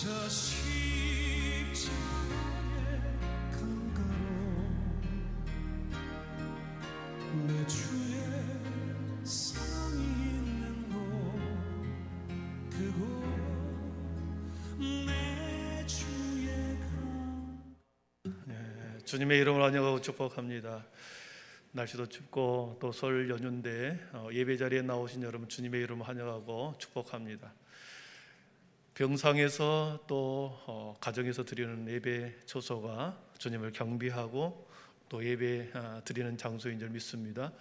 저 십자가의 강가로 내 주의 상이 있는 곳 그곳 내 주의 강. 주님의 이름을 환영하고 축복합니다. 날씨도 춥고 또 설 연휴인데 예배 자리에 나오신 여러분 주님의 이름을 환영하고 축복합니다. 병상에서 또 가정에서 드리는 예배 초소가 주님을 경배하고 또 예배 드리는 장소인 줄 믿습니다.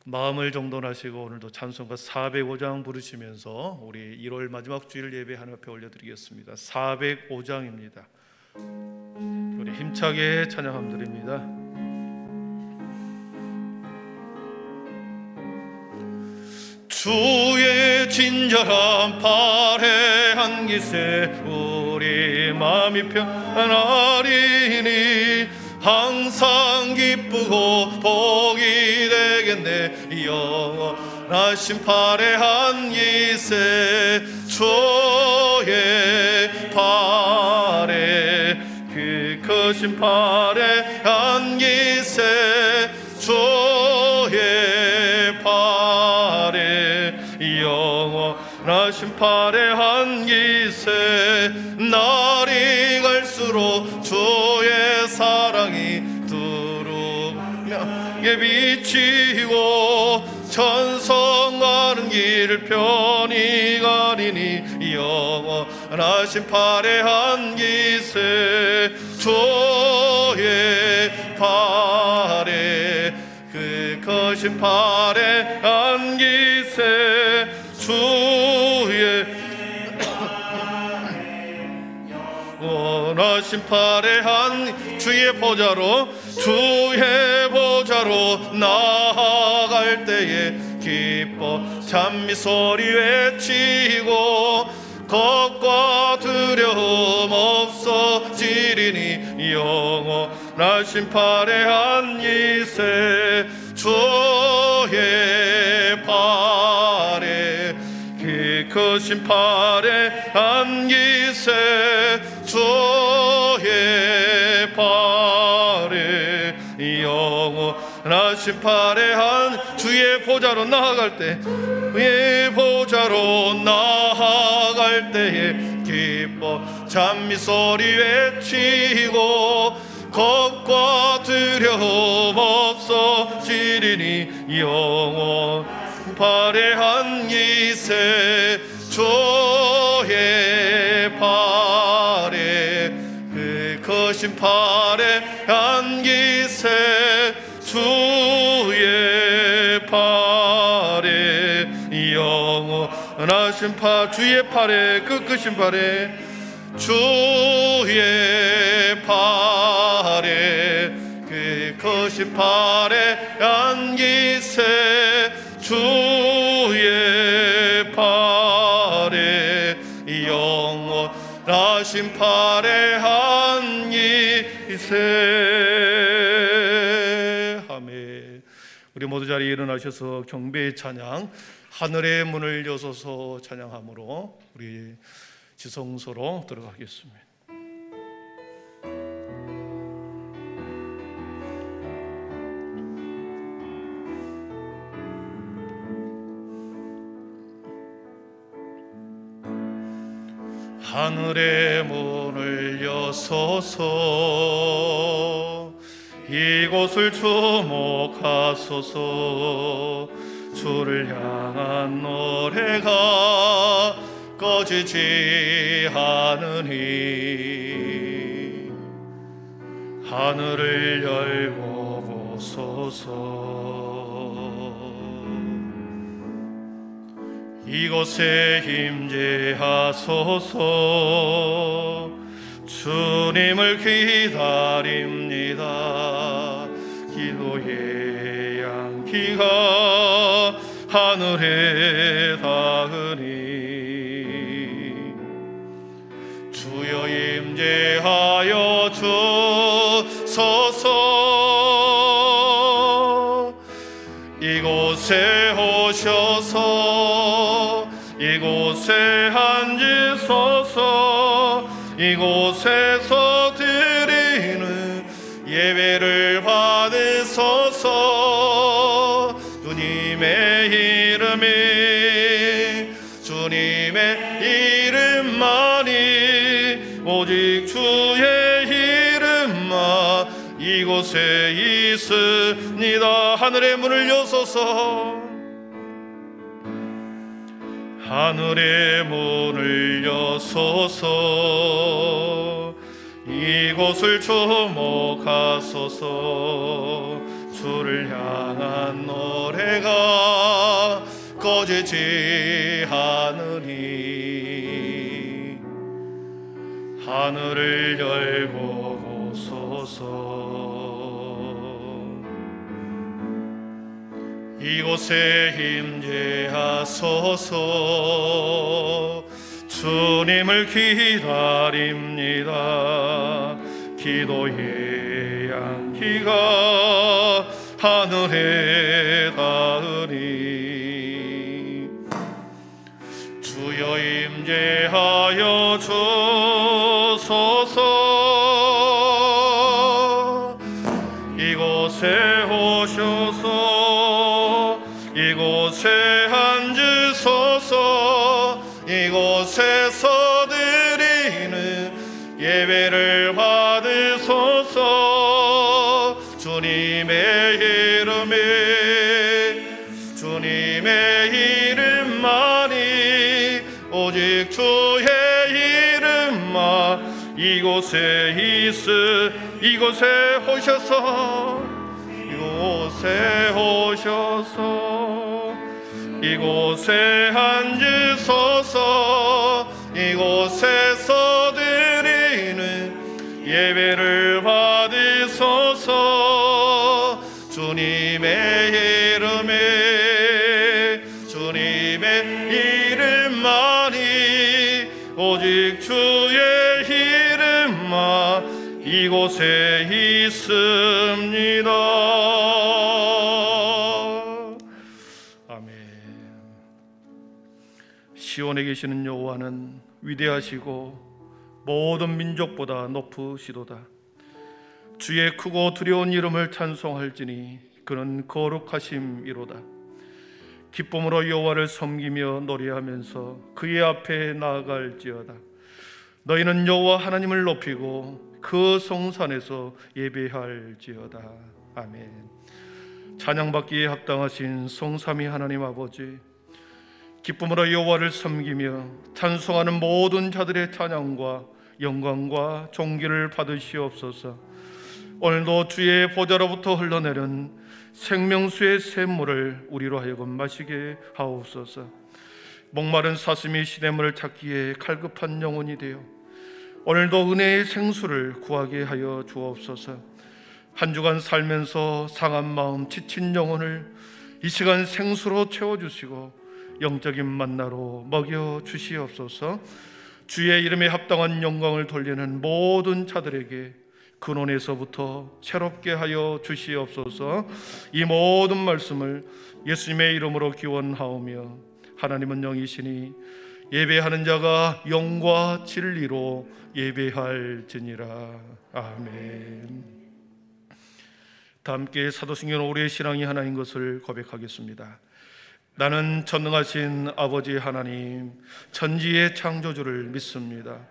마음을 정돈하시고 오늘도 찬송가 405장 부르시면서 우리 1월 마지막 주일 예배 하나님 앞에 올려드리겠습니다. 405장입니다. 우리 힘차게 찬양함 드립니다. 주의 친절한 팔에 안기세 우리 마음이 편안하리니 항상 기쁘고 복이 되겠네 영원하신 팔에 안기세 주의 팔에 그 크신 팔에 안기세 주의 팔에 영원하신 팔에 안기세 날이 갈수록 주의 사랑이 두루며 비치고 천성 가는 길을 편히 가리니 영원하신 팔에 안기세 주의 팔에 그 크신 팔에 안기세 주의 원하신 팔에 한 주의 보좌로 나아갈 때에 기뻐 찬미 소리 외치고 겁과 두려움 없어지리니 영원하신 팔에 안기세 주의 팔에 그 크신 팔에 안기세 주의 팔에 영원하신 팔에 한 주의 보좌로 나아갈 때 주의 보좌로 나아갈 때에 기뻐 찬미 소리 외치고 겁과 두려움 없어지리니 영원 팔에 안기세 주의 팔에 그 크신 팔에 안기세 주의 팔에 영원하신 팔 주의 팔에 그 크신 팔에 주의 팔에 그 크신 팔에 안기세 주의 팔에 영원하신 팔에 안기세. 아멘. 우리 모두 자리에 일어나셔서 경배의 찬양 하늘의 문을 여소서 찬양함으로 우리 지성소로 들어가겠습니다. 하늘의 문을 여소서 이곳을 주목하소서 주를 향한 노래가 꺼지지 않으니 하늘을 열고 보소서 이곳에 임재하소서 주님을 기다립니다 기도의 양기가 하늘에 닿으니 주여 임재하여 주소서 이곳에 오셔서 이곳에 앉으소서 이곳에서 드리는 예배를 받으소서. 주님의 이름만이 오직 주의 이름만 이곳에 있습니다. 하늘의 문을 여소서. 하늘의 문을 여소서. 이곳을 주목하소서. 주를 향한 노래가 꺼지지 않으니 하늘을 열고 오소서. 이곳에 임재하소서. 주님을 기다립니다. 기도의 양기가 하늘에 닿으니 주여 임재하여 주소서. 이곳에 오셔서 이곳에 앉으소서. 이곳에서 드리는 예배를 받으소서. 주님의 이름만이 오직 주의 이름만 이곳에 이곳에 오셔서 이곳에 앉으소서. 이곳에서 드리는 예배를 받으소서. 주님의 이름만이 오직 주의 이름만 이곳에 있습니다. 아멘. 시온에 계시는 여호와는 위대하시고 모든 민족보다 높으시도다. 주의 크고 두려운 이름을 찬송할지니 그는 거룩하심이로다. 기쁨으로 여호와를 섬기며 노래하면서 그의 앞에 나아갈지어다. 너희는 여호와 하나님을 높이고 그 성산에서 예배할지어다. 아멘. 찬양받기에 합당하신 성삼위 하나님 아버지, 기쁨으로 여호와를 섬기며 찬송하는 모든 자들의 찬양과 영광과 존귀를 받으시옵소서. 오늘도 주의 보좌로부터 흘러내는 생명수의 샘물을 우리로 하여금 마시게 하옵소서. 목마른 사슴이 시냇물을 찾기에 갈급한 영혼이 되어 오늘도 은혜의 생수를 구하게 하여 주옵소서. 한 주간 살면서 상한 마음 지친 영혼을 이 시간 생수로 채워주시고 영적인 만나로 먹여 주시옵소서. 주의 이름에 합당한 영광을 돌리는 모든 자들에게 근원에서부터 새롭게 하여 주시옵소서. 이 모든 말씀을 예수님의 이름으로 기원하오며, 하나님은 영이시니 예배하는 자가 영과 진리로 예배할지니라. 아멘. 다 함께 사도신경 우리의 신앙이 하나인 것을 고백하겠습니다. 나는 전능하신 아버지 하나님, 천지의 창조주를 믿습니다.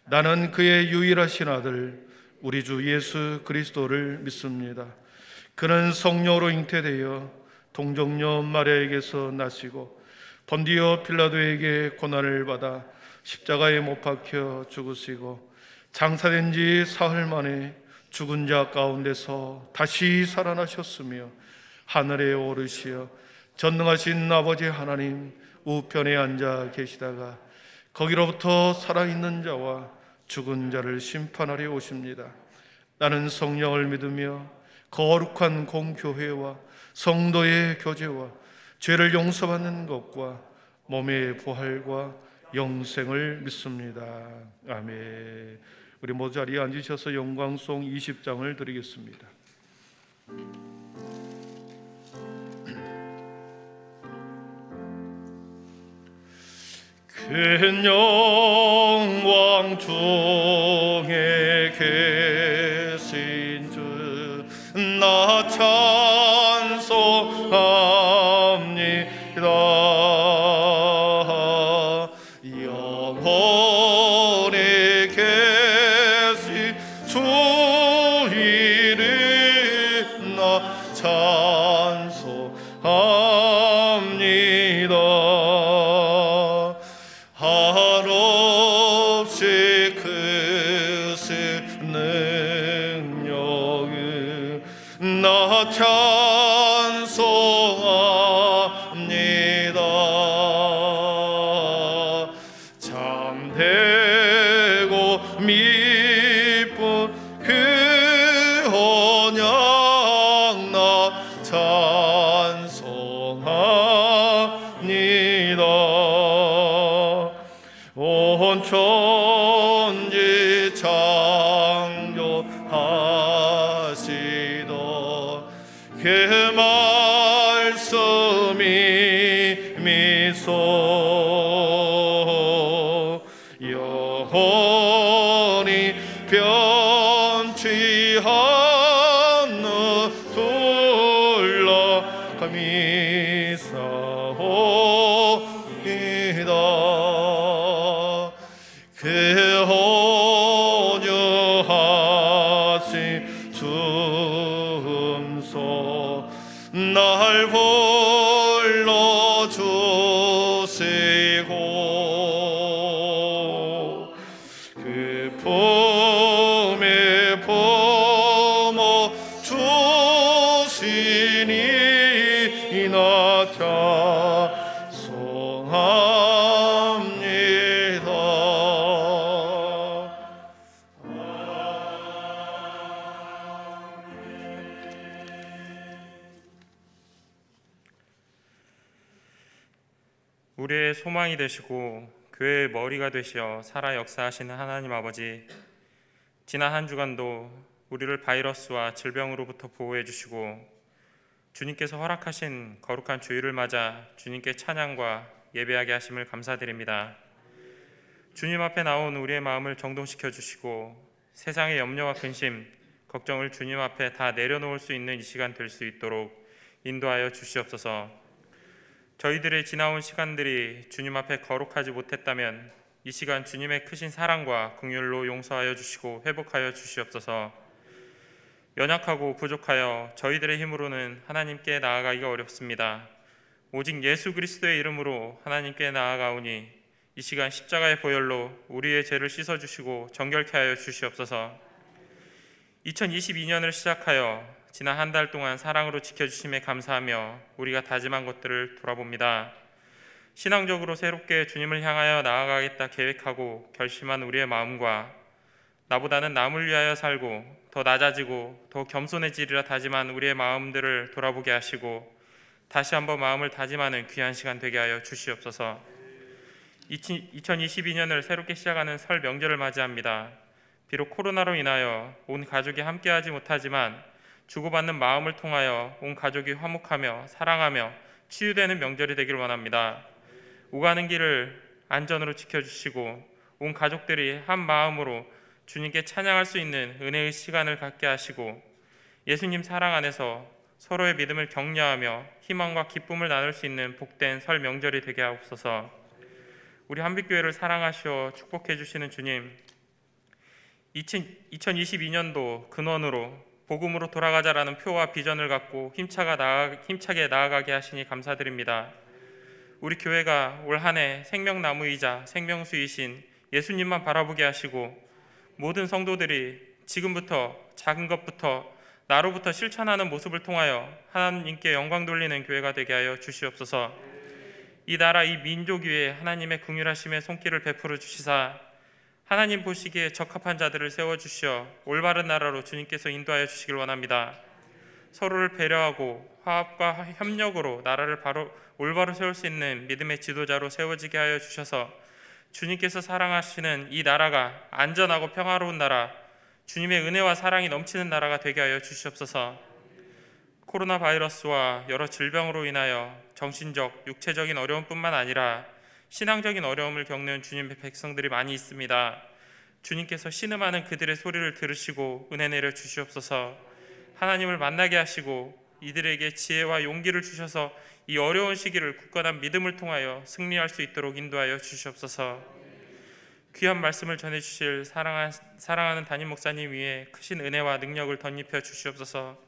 나는 그의 유일하신 아들 우리 주 예수 그리스도를 믿습니다. 그는 성령으로 잉태되어 동정녀 마리아에게서 나시고 본디오 빌라도에게 고난을 받아 십자가에 못 박혀 죽으시고 장사된 지 사흘 만에 죽은 자 가운데서 다시 살아나셨으며 하늘에 오르시어 전능하신 아버지 하나님 우편에 앉아 계시다가 거기로부터 살아있는 자와 죽은 자를 심판하려 오십니다. 나는 성령을 믿으며 거룩한 공교회와 성도의 교제와 죄를 용서받는 것과 몸의 부활과 영생을 믿습니다. 아멘. 우리 모두 자리에 앉으셔서 영광송 20장을 드리겠습니다. 큰 영광 중에 계신 주 나 찬송합니다. 영원히 계신 주 이름 나 찬송합니다. 한없이 크신 능력을 나 찬송합니다. 참되고 미쁜 그 언약 나 찬송합니다. 온 천지 창조하시던 그 말씀이 미소 영원히 변치 않는 둘러감이 싸옵니다. 그 온유하신 줌소 날 불러주시고 그 품에 품어 주시니 나 찬송합니다. 우리의 소망이 되시고 교회의 머리가 되시어 살아 역사하시는 하나님 아버지, 지난 한 주간도 우리를 바이러스와 질병으로부터 보호해 주시고 주님께서 허락하신 거룩한 주일을 맞아 주님께 찬양과 예배하게 하심을 감사드립니다. 주님 앞에 나온 우리의 마음을 정돈시켜 주시고 세상의 염려와 근심, 걱정을 주님 앞에 다 내려놓을 수 있는 이 시간 될 수 있도록 인도하여 주시옵소서. 저희들의 지나온 시간들이 주님 앞에 거룩하지 못했다면 이 시간 주님의 크신 사랑과 긍휼로 용서하여 주시고 회복하여 주시옵소서. 연약하고 부족하여 저희들의 힘으로는 하나님께 나아가기가 어렵습니다. 오직 예수 그리스도의 이름으로 하나님께 나아가오니 이 시간 십자가의 보혈로 우리의 죄를 씻어주시고 정결케 하여 주시옵소서. 2022년을 시작하여 지난 한 달 동안 사랑으로 지켜주심에 감사하며 우리가 다짐한 것들을 돌아봅니다. 신앙적으로 새롭게 주님을 향하여 나아가겠다 계획하고 결심한 우리의 마음과 나보다는 남을 위하여 살고 더 낮아지고 더 겸손해지리라 다짐한 우리의 마음들을 돌아보게 하시고 다시 한번 마음을 다짐하는 귀한 시간 되게 하여 주시옵소서. 2022년을 새롭게 시작하는 설 명절을 맞이합니다. 비록 코로나로 인하여 온 가족이 함께하지 못하지만 주고받는 마음을 통하여 온 가족이 화목하며 사랑하며 치유되는 명절이 되길 원합니다. 오가는 길을 안전으로 지켜주시고 온 가족들이 한 마음으로 주님께 찬양할 수 있는 은혜의 시간을 갖게 하시고 예수님 사랑 안에서 서로의 믿음을 격려하며 희망과 기쁨을 나눌 수 있는 복된 설 명절이 되게 하옵소서. 우리 한빛교회를 사랑하시어 축복해 주시는 주님, 2022년도 근원으로 복음으로 돌아가자라는 표와 비전을 갖고 힘차게 나아가게 하시니 감사드립니다. 우리 교회가 올 한 해 생명나무이자 생명수이신 예수님만 바라보게 하시고 모든 성도들이 지금부터 작은 것부터 나로부터 실천하는 모습을 통하여 하나님께 영광 돌리는 교회가 되게 하여 주시옵소서. 이 나라 이 민족 위에 하나님의 긍휼하심의 손길을 베풀어 주시사 하나님 보시기에 적합한 자들을 세워주시어 올바른 나라로 주님께서 인도하여 주시길 원합니다. 서로를 배려하고 화합과 협력으로 나라를 올바로 세울 수 있는 믿음의 지도자로 세워지게 하여 주셔서 주님께서 사랑하시는 이 나라가 안전하고 평화로운 나라, 주님의 은혜와 사랑이 넘치는 나라가 되게 하여 주시옵소서. 코로나 바이러스와 여러 질병으로 인하여 정신적, 육체적인 어려움뿐만 아니라 신앙적인 어려움을 겪는 주님의 백성들이 많이 있습니다. 주님께서 신음하는 그들의 소리를 들으시고 은혜 내려 주시옵소서. 하나님을 만나게 하시고 이들에게 지혜와 용기를 주셔서 이 어려운 시기를 굳건한 믿음을 통하여 승리할 수 있도록 인도하여 주시옵소서. 귀한 말씀을 전해주실 사랑하는 담임 목사님 위에 크신 은혜와 능력을 덧입혀 주시옵소서.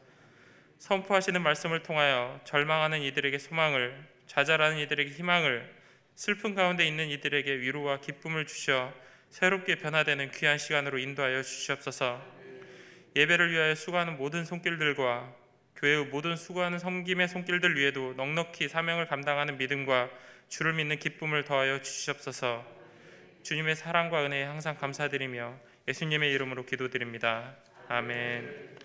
선포하시는 말씀을 통하여 절망하는 이들에게 소망을, 좌절하는 이들에게 희망을, 슬픔 가운데 있는 이들에게 위로와 기쁨을 주셔 새롭게 변화되는 귀한 시간으로 인도하여 주시옵소서. 예배를 위하여 수고하는 모든 손길들과 교회의 모든 수고하는 섬김의 손길들 위에도 넉넉히 사명을 감당하는 믿음과 주를 믿는 기쁨을 더하여 주시옵소서. 주님의 사랑과 은혜에 항상 감사드리며 예수님의 이름으로 기도드립니다. 아멘.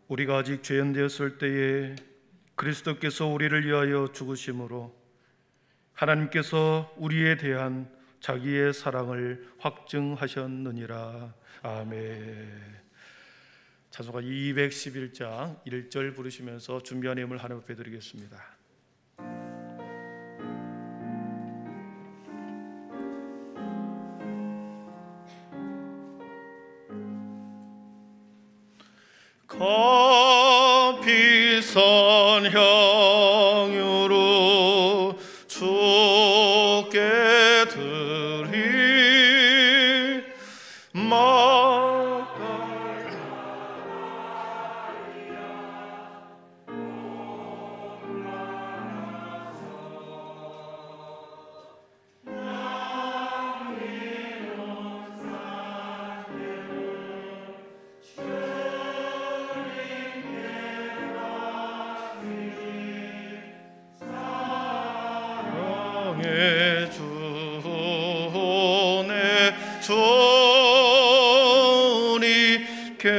우리가 아직 죄인되었을 때에 그리스도께서 우리를 위하여 죽으심으로 하나님께서 우리에 대한 자기의 사랑을 확증하셨느니라. 아멘. 찬송가 211장 1절 부르시면서 준비한 예물 하나님 앞에 드리겠습니다. 값비싼 향유로 주께 드리 주님께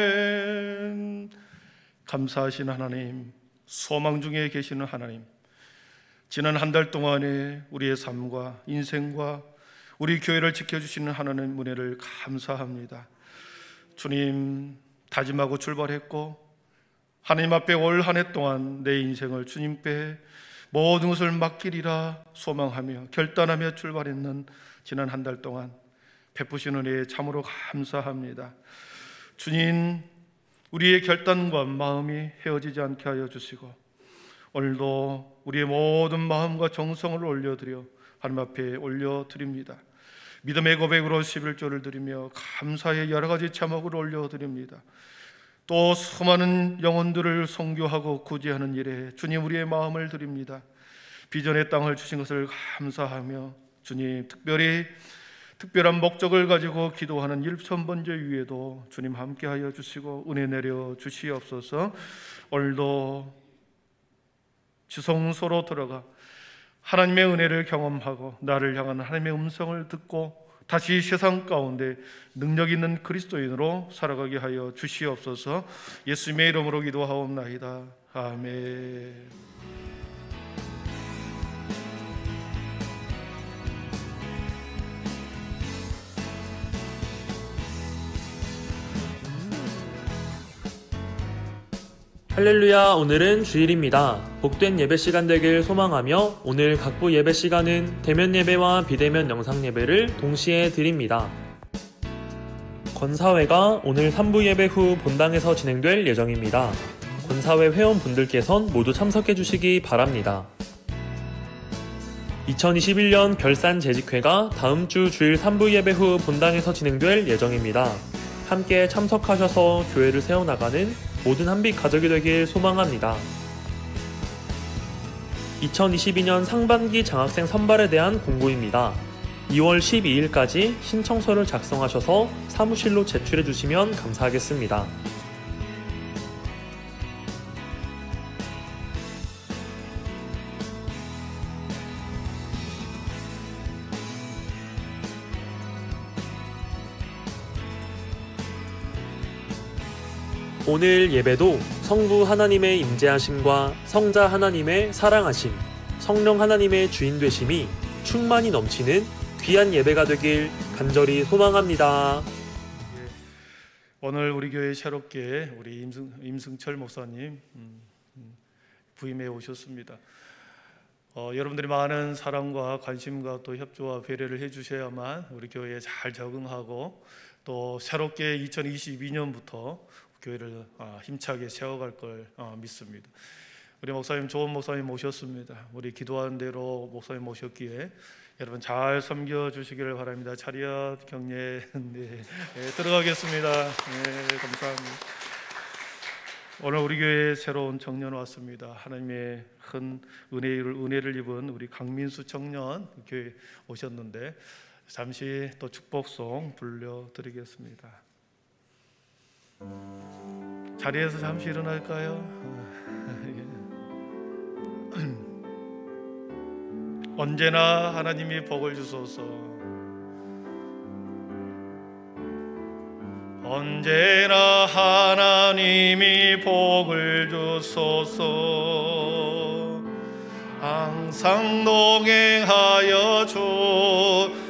아멘. 감사하신 하나님, 소망 중에 계시는 하나님, 지난 한 달 동안에 우리의 삶과 인생과 우리 교회를 지켜주시는 하나님의 은혜를 감사합니다. 주님, 다짐하고 출발했고 하나님 앞에 올 한 해 동안 내 인생을 주님께 모든 것을 맡기리라 소망하며 결단하며 출발했는 지난 한 달 동안 베푸시는 은혜에 참으로 감사합니다. 주님, 우리의 결단과 마음이 헤어지지 않게 하여 주시고 오늘도 우리의 모든 마음과 정성을 올려드려 하나님 앞에 올려드립니다. 믿음의 고백으로 11조를 드리며 감사의 여러 가지 제목을 올려드립니다. 또 수많은 영혼들을 선교하고 구제하는 일에 주님 우리의 마음을 드립니다. 비전의 땅을 주신 것을 감사하며 주님 특별한 목적을 가지고 기도하는 일천번제 위에도 주님 함께하여 주시고 은혜 내려 주시옵소서. 오늘도 지성소로 들어가 하나님의 은혜를 경험하고 나를 향한 하나님의 음성을 듣고 다시 세상 가운데 능력 있는 그리스도인으로 살아가게 하여 주시옵소서. 예수님의 이름으로 기도하옵나이다. 아멘. 할렐루야. 오늘은 주일입니다. 복된 예배 시간 되길 소망하며 오늘 각부 예배 시간은 대면 예배와 비대면 영상 예배를 동시에 드립니다. 권사회가 오늘 3부 예배 후 본당에서 진행될 예정입니다. 권사회 회원분들께선 모두 참석해 주시기 바랍니다. 2021년 결산 재직회가 다음 주 주일 3부 예배 후 본당에서 진행될 예정입니다. 함께 참석하셔서 교회를 세워나가는 모든 한빛 가족이 되길 소망합니다. 2022년 상반기 장학생 선발에 대한 공고입니다. 2월 12일까지 신청서를 작성하셔서 사무실로 제출해 주시면 감사하겠습니다. 오늘 예배도 성부 하나님의 임재하심과 성자 하나님의 사랑하심, 성령 하나님의 주인 되심이 충만히 넘치는 귀한 예배가 되길 간절히 소망합니다. 오늘 우리 교회 새롭게 우리 임승철 목사님 부임해 오셨습니다. 여러분들이 많은 사랑과 관심과 또 협조와 배려를 해주셔야만 우리 교회에 잘 적응하고 또 새롭게 2022년부터 교회를 힘차게 세워갈 걸 믿습니다. 우리 목사님 좋은 목사님 모셨습니다. 우리 기도한 대로 목사님 모셨기에 여러분 잘 섬겨주시기를 바랍니다. 차렷 경례 들어가겠습니다. 감사합니다. 오늘 우리 교회에 새로운 청년 왔습니다. 하나님의 큰 은혜를 입은 우리 강민수 청년 교회 오셨는데 잠시 또 축복송 불려드리겠습니다. 자리에서 잠시 일어날까요? 언제나 하나님이 복을 주소서. 언제나 하나님이 복을 주소서. 항상 동행하여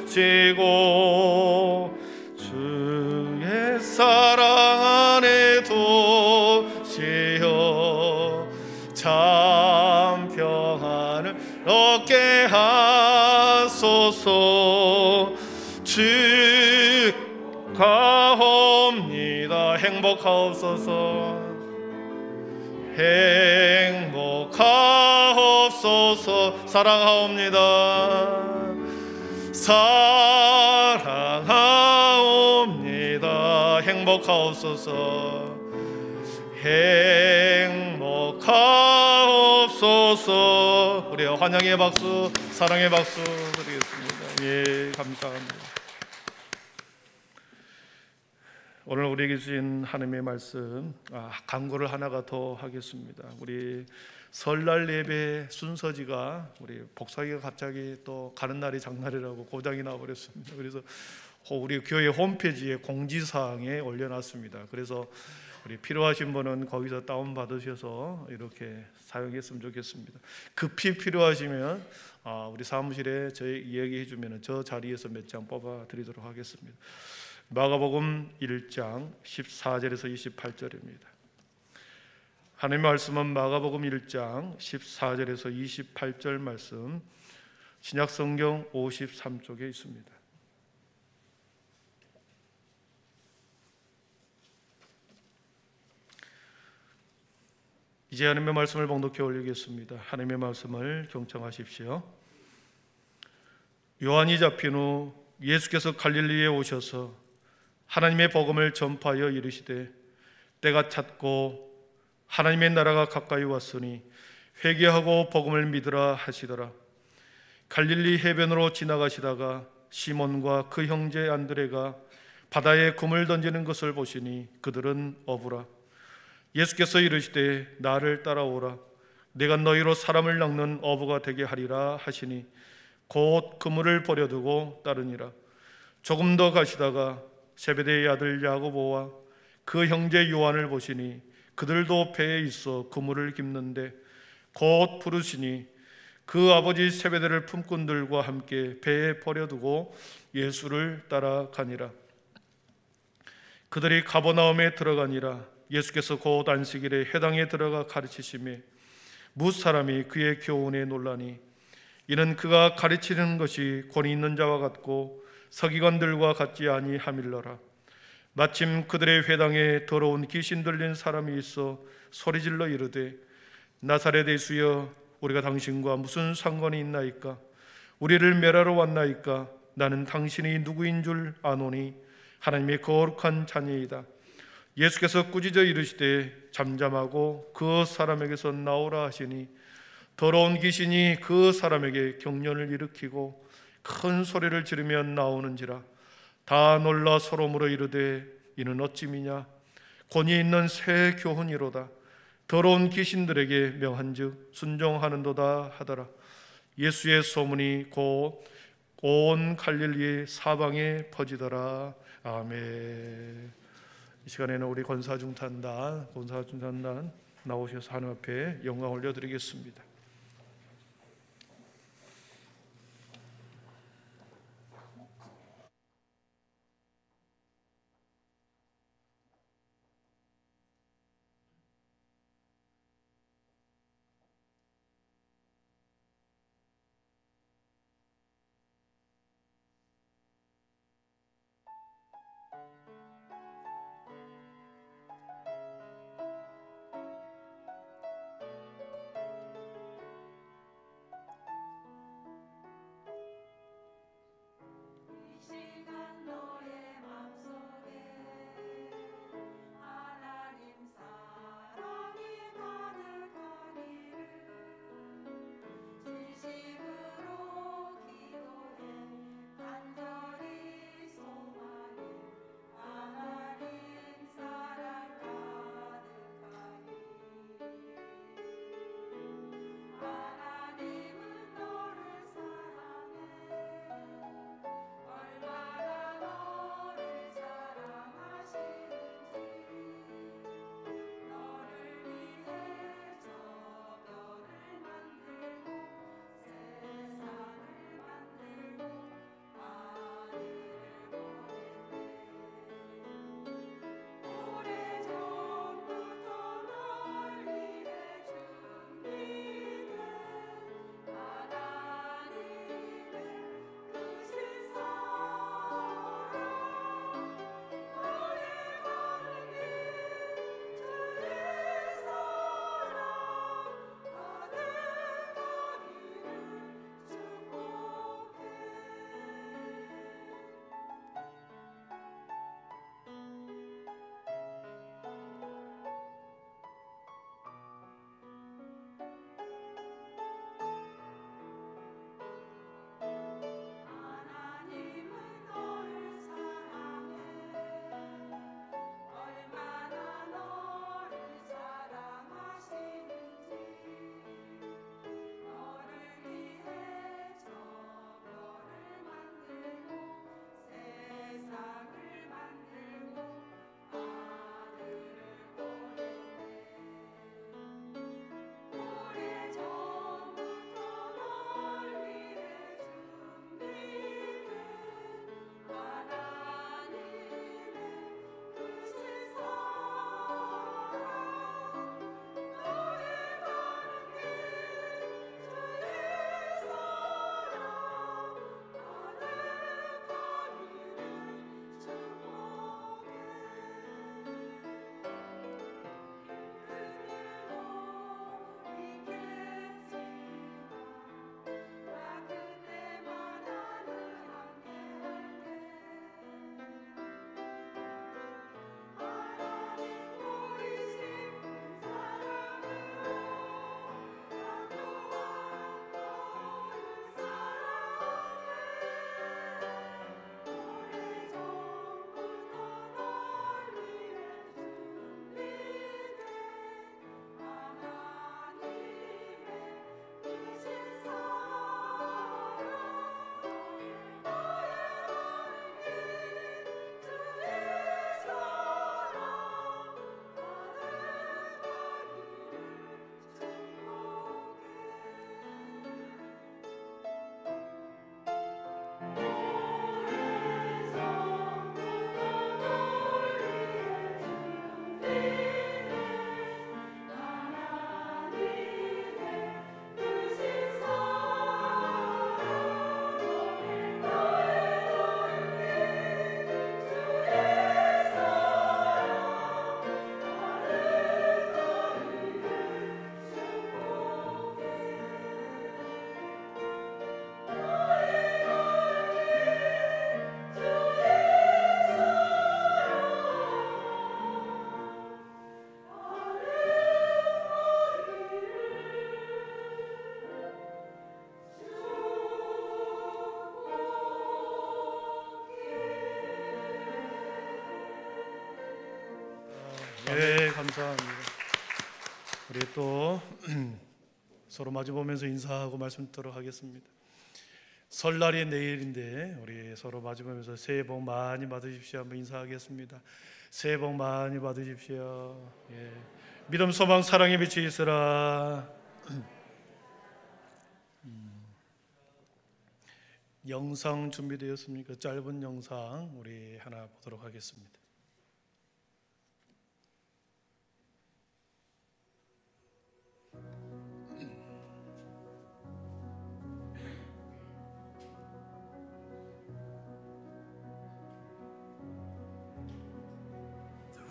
주시고 주의 사랑 안에 두시어 참 평안을 얻게 하소서. 축하옵니다. 행복하옵소서. 행복하옵소서. 사랑하옵니다. 사랑하옵니다. 행복하옵소서. 행복하옵소서. 우리 환영의 박수, 사랑의 박수 드리겠습니다. 예, 감사합니다. 오늘 우리에게 주신 하나님의 말씀 광고를 하나가 더 하겠습니다. 우리 설날 예배 순서지가 우리 복사기가 갑자기 또 가는 날이 장날이라고 고장이 나버렸습니다. 그래서 우리 교회 홈페이지에 공지사항에 올려놨습니다. 그래서 우리 필요하신 분은 거기서 다운받으셔서 이렇게 사용했으면 좋겠습니다. 급히 필요하시면 우리 사무실에 저희 이야기해 주면 저 자리에서 몇 장 뽑아 드리도록 하겠습니다. 마가복음 1장 14절에서 28절입니다. 하나님의 말씀은 마가복음 1장 14절에서 28절 말씀 신약성경 53쪽에 있습니다. 이제 하나님의 말씀을 봉독해 올리겠습니다. 하나님의 말씀을 경청하십시오. 요한이 잡힌 후 예수께서 갈릴리에 오셔서 하나님의 복음을 전파하여 이르시되 때가 찼고 하나님의 나라가 가까이 왔으니 회개하고 복음을 믿으라 하시더라. 갈릴리 해변으로 지나가시다가 시몬과 그 형제 안드레가 바다에 금을 던지는 것을 보시니 그들은 어부라. 예수께서 이르시되 나를 따라오라. 내가 너희로 사람을 낚는 어부가 되게 하리라 하시니 곧 그물을 버려두고 따르니라. 조금 더 가시다가 세베대의 아들 야고보와 그 형제 요한을 보시니 그들도 배에 있어 그물을 깁는데 곧 부르시니 그 아버지 세베대를 품꾼들과 함께 배에 버려두고 예수를 따라가니라. 그들이 가버나움에 들어가니라. 예수께서 곧 안식일에 회당에 들어가 가르치시며 무사람이 그의 교훈에 놀라니 이는 그가 가르치는 것이 권위 있는 자와 같고 서기관들과 같지 아니함일러라. 마침 그들의 회당에 더러운 귀신 들린 사람이 있어 소리질러 이르되 나사렛 예수여 우리가 당신과 무슨 상관이 있나이까? 우리를 멸하러 왔나이까? 나는 당신이 누구인 줄 아노니 하나님의 거룩한 자녀이다. 예수께서 꾸짖어 이르시되 잠잠하고 그 사람에게서 나오라 하시니 더러운 귀신이 그 사람에게 경련을 일으키고 큰 소리를 지르며 나오는지라. 다 놀라 서로 물어 이르되 이는 어찌미냐? 권위 있는 새 교훈이로다. 더러운 귀신들에게 명한즉 순종하는도다 하더라. 예수의 소문이 곧 온 갈릴리 사방에 퍼지더라. 아멘. 이 시간에는 우리 권사중탄단 나오셔서 하나님 앞에 영광 올려드리겠습니다. 네, 감사합니다. 우리 또 서로 마주보면서 인사하고 말씀 듣도록 하겠습니다. 설날이 내일인데 우리 서로 마주보면서 새해 복 많이 받으십시오 한번 인사하겠습니다. 새해 복 많이 받으십시오. 예. 믿음, 소망, 사랑의 빛이 있으라. 영상 준비되었습니까? 짧은 영상 우리 하나 보도록 하겠습니다.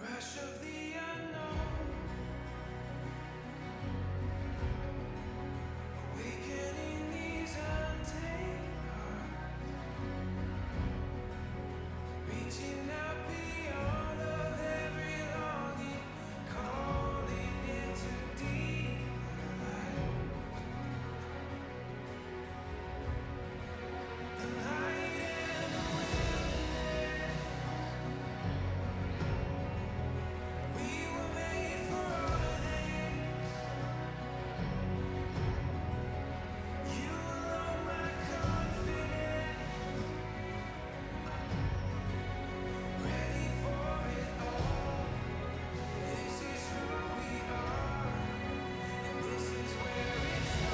Rush of the unknown, awakening these untamed hearts, reaching out beyond of every longing, calling into deeper light. The light and the wilderness, we were made for all of this. You alone my confidence, ready for it all. This is who we are, and this is where it starts.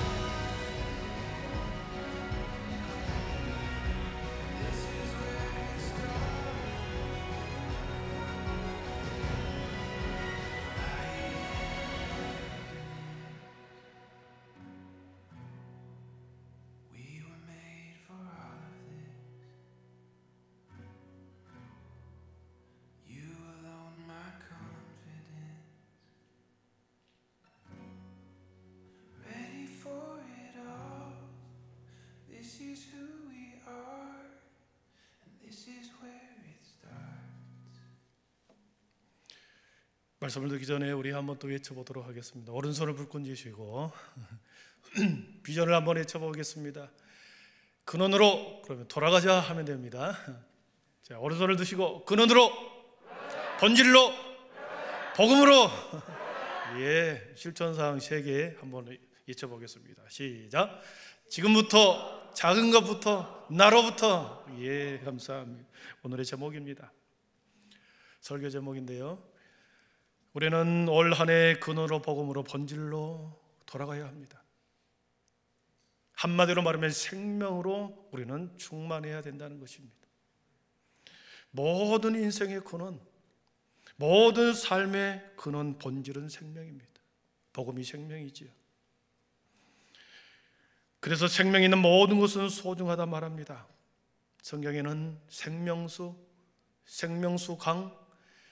This is where it starts. We were made for all of this. You alone my confidence. Ready for it all. This is who we are, and this is where it starts. 말씀을 듣기 전에 우리 한번 또 외쳐보도록 하겠습니다. 오른손을 불끈 쥐시고 비전을 한번 외쳐보겠습니다. 근원으로, 그러면 돌아가자 하면 됩니다. 자, 오른손을 드시고 근원으로, 본질로, 복음으로. 예, 실천사항 3개 한번 외쳐보겠습니다. 시작. 지금부터 작은 것부터 나로부터. 예, 감사합니다. 오늘의 제목입니다. 설교 제목인데요, 우리는 올 한 해 근원으로, 복음으로, 본질로 돌아가야 합니다. 한마디로 말하면 생명으로 우리는 충만해야 된다는 것입니다. 모든 인생의 근원, 모든 삶의 근원, 본질은 생명입니다. 복음이 생명이지요. 그래서 생명 있는 모든 것은 소중하다 말합니다. 성경에는 생명수, 생명수강,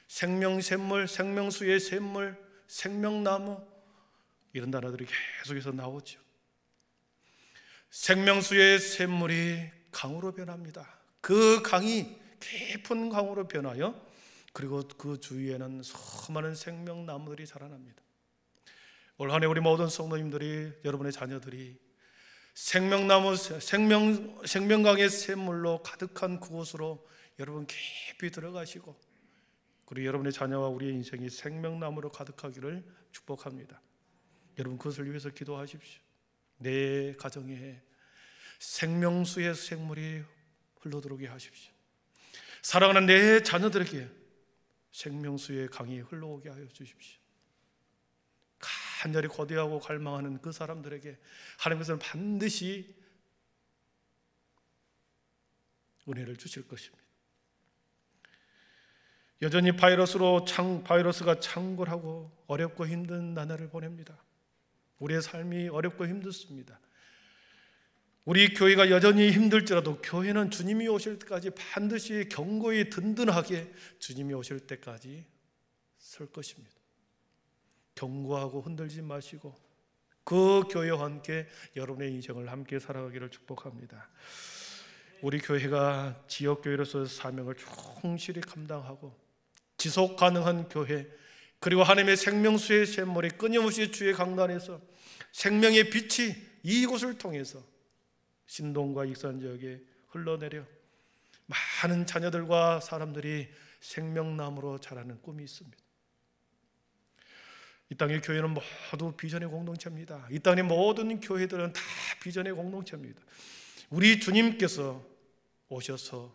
생명샘물, 생명수의 샘물, 생명나무, 이런 단어들이 계속해서 나오죠. 생명수의 샘물이 강으로 변합니다. 그 강이 깊은 강으로 변하여, 그리고 그 주위에는 수많은 생명나무들이 자라납니다. 올 한 해 우리 모든 성도님들이, 여러분의 자녀들이 생명나무, 생명강의 샘물로 가득한 그곳으로 여러분 깊이 들어가시고, 그리고 여러분의 자녀와 우리의 인생이 생명나무로 가득하기를 축복합니다. 여러분 그것을 위해서 기도하십시오. 내 가정에 생명수의 생물이 흘러들어오게 하십시오. 사랑하는 내 자녀들에게 생명수의 강이 흘러오게 하여 주십시오. 간절히 고대하고 갈망하는 그 사람들에게 하나님께서는 반드시 은혜를 주실 것입니다. 여전히 바이러스가 창궐하고 어렵고 힘든 나날을 보냅니다. 우리의 삶이 어렵고 힘들습니다. 우리 교회가 여전히 힘들지라도 교회는 주님이 오실 때까지 반드시 견고히 든든하게 주님이 오실 때까지 설 것입니다. 견고하고 흔들지 마시고 그 교회와 함께 여러분의 인생을 함께 살아가기를 축복합니다. 우리 교회가 지역교회로서 사명을 충실히 감당하고 지속 가능한 교회, 그리고 하나님의 생명수의 샘물이 끊임없이 주의 강단에서 생명의 빛이 이곳을 통해서 신동과 익산 지역에 흘러내려 많은 자녀들과 사람들이 생명나무로 자라는 꿈이 있습니다. 이 땅의 교회는 모두 비전의 공동체입니다. 이 땅의 모든 교회들은 다 비전의 공동체입니다. 우리 주님께서 오셔서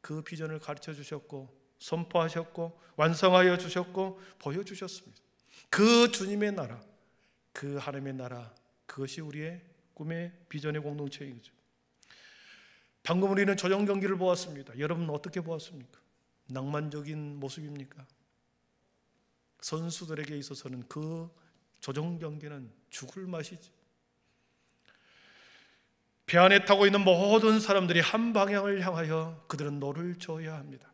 그 비전을 가르쳐 주셨고 선포하셨고 완성하여 주셨고 보여주셨습니다. 그 주님의 나라, 그 하나님의 나라, 그것이 우리의 꿈의 비전의 공동체이죠. 방금 우리는 조정 경기를 보았습니다. 여러분 어떻게 보았습니까? 낭만적인 모습입니까? 선수들에게 있어서는 그 조정 경기는 죽을 맛이지. 배 안에 타고 있는 모든 사람들이 한 방향을 향하여 그들은 노를 저어야 합니다.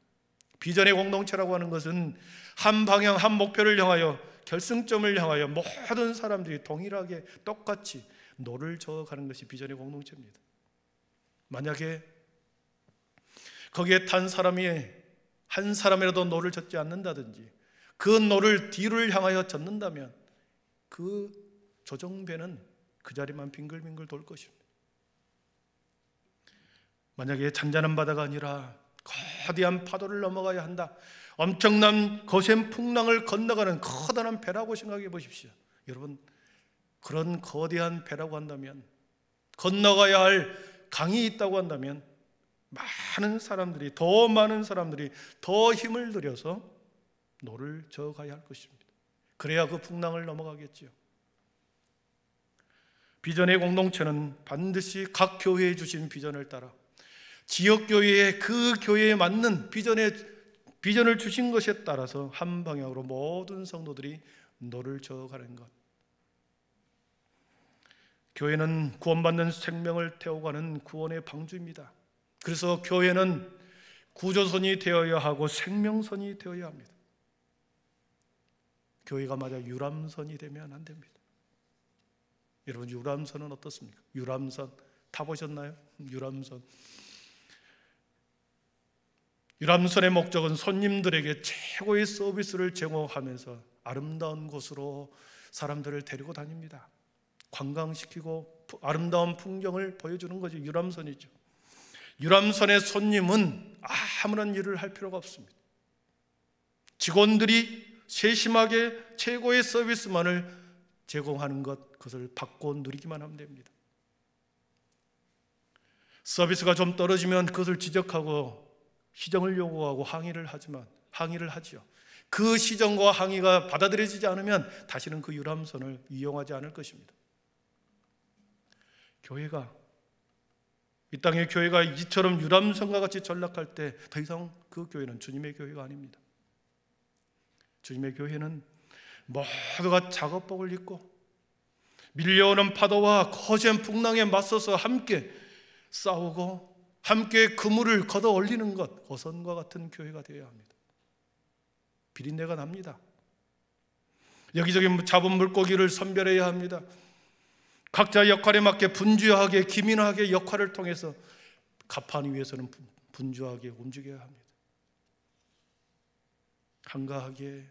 비전의 공동체라고 하는 것은 한 방향, 한 목표를 향하여, 결승점을 향하여 모든 사람들이 동일하게 똑같이 노를 저어가는 것이 비전의 공동체입니다. 만약에 거기에 탄 사람이 한 사람이라도 노를 젓지 않는다든지 그 노를 뒤를 향하여 젓는다면 그 조정배는 그 자리만 빙글빙글 돌 것입니다. 만약에 잔잔한 바다가 아니라 거대한 파도를 넘어가야 한다, 엄청난 거센 풍랑을 건너가는 커다란 배라고 생각해 보십시오. 여러분, 그런 거대한 배라고 한다면, 건너가야 할 강이 있다고 한다면 더 많은 사람들이 더 힘을 들여서 노를 저어가야 할 것입니다. 그래야 그 풍랑을 넘어가겠지요. 비전의 공동체는 반드시 각 교회에 주신 비전을 따라 지역교회에 그 교회에 맞는 비전을 주신 것에 따라서 한 방향으로 모든 성도들이 노를 저어가는 것. 교회는 구원받는 생명을 태워가는 구원의 방주입니다. 그래서 교회는 구조선이 되어야 하고 생명선이 되어야 합니다. 교회가 마저 유람선이 되면 안 됩니다. 여러분, 유람선은 어떻습니까? 유람선 타보셨나요? 유람선의 목적은 손님들에게 최고의 서비스를 제공하면서 아름다운 곳으로 사람들을 데리고 다닙니다. 관광시키고 아름다운 풍경을 보여주는 것이 유람선이죠. 유람선의 손님은 아무런 일을 할 필요가 없습니다. 직원들이 세심하게 최고의 서비스만을 제공하는 것, 그것을 받고 누리기만 하면 됩니다. 서비스가 좀 떨어지면 그것을 지적하고 시정을 요구하고 항의를 하지요. 그 시정과 항의가 받아들여지지 않으면 다시는 그 유람선을 이용하지 않을 것입니다. 이 땅의 교회가 이처럼 유람선과 같이 전락할 때 더 이상 그 교회는 주님의 교회가 아닙니다. 주님의 교회는 모두가 작업복을 입고 밀려오는 파도와 거센 풍랑에 맞서서 함께 싸우고 함께 그물을 걷어 올리는 것, 어선과 같은 교회가 되어야 합니다. 비린내가 납니다. 여기저기 잡은 물고기를 선별해야 합니다. 각자 역할에 맞게 분주하게, 기민하게 역할을 통해서 가판 위에서는 분주하게 움직여야 합니다. 한가하게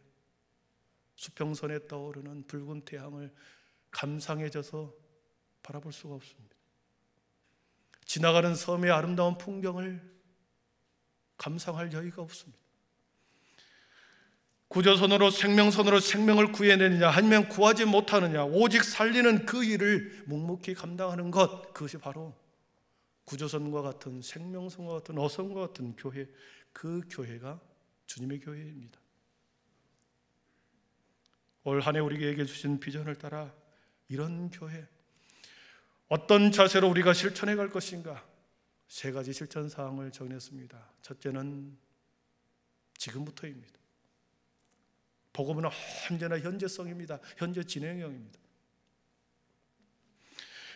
수평선에 떠오르는 붉은 태양을 감상해져서 바라볼 수가 없습니다. 지나가는 섬의 아름다운 풍경을 감상할 여유가 없습니다. 구조선으로 생명선으로 생명을 구해내느냐 아니면 구하지 못하느냐, 오직 살리는 그 일을 묵묵히 감당하는 것, 그것이 바로 구조선과 같은 생명선과 같은 어선과 같은 교회, 그 교회가 주님의 교회입니다. 올 한 해 우리에게 주신 비전을 따라 이런 교회, 어떤 자세로 우리가 실천해 갈 것인가, 3가지 실천 사항을 정했습니다. 첫째는 지금부터입니다. 복음은 언제나 현재성입니다. 현재 진행형입니다.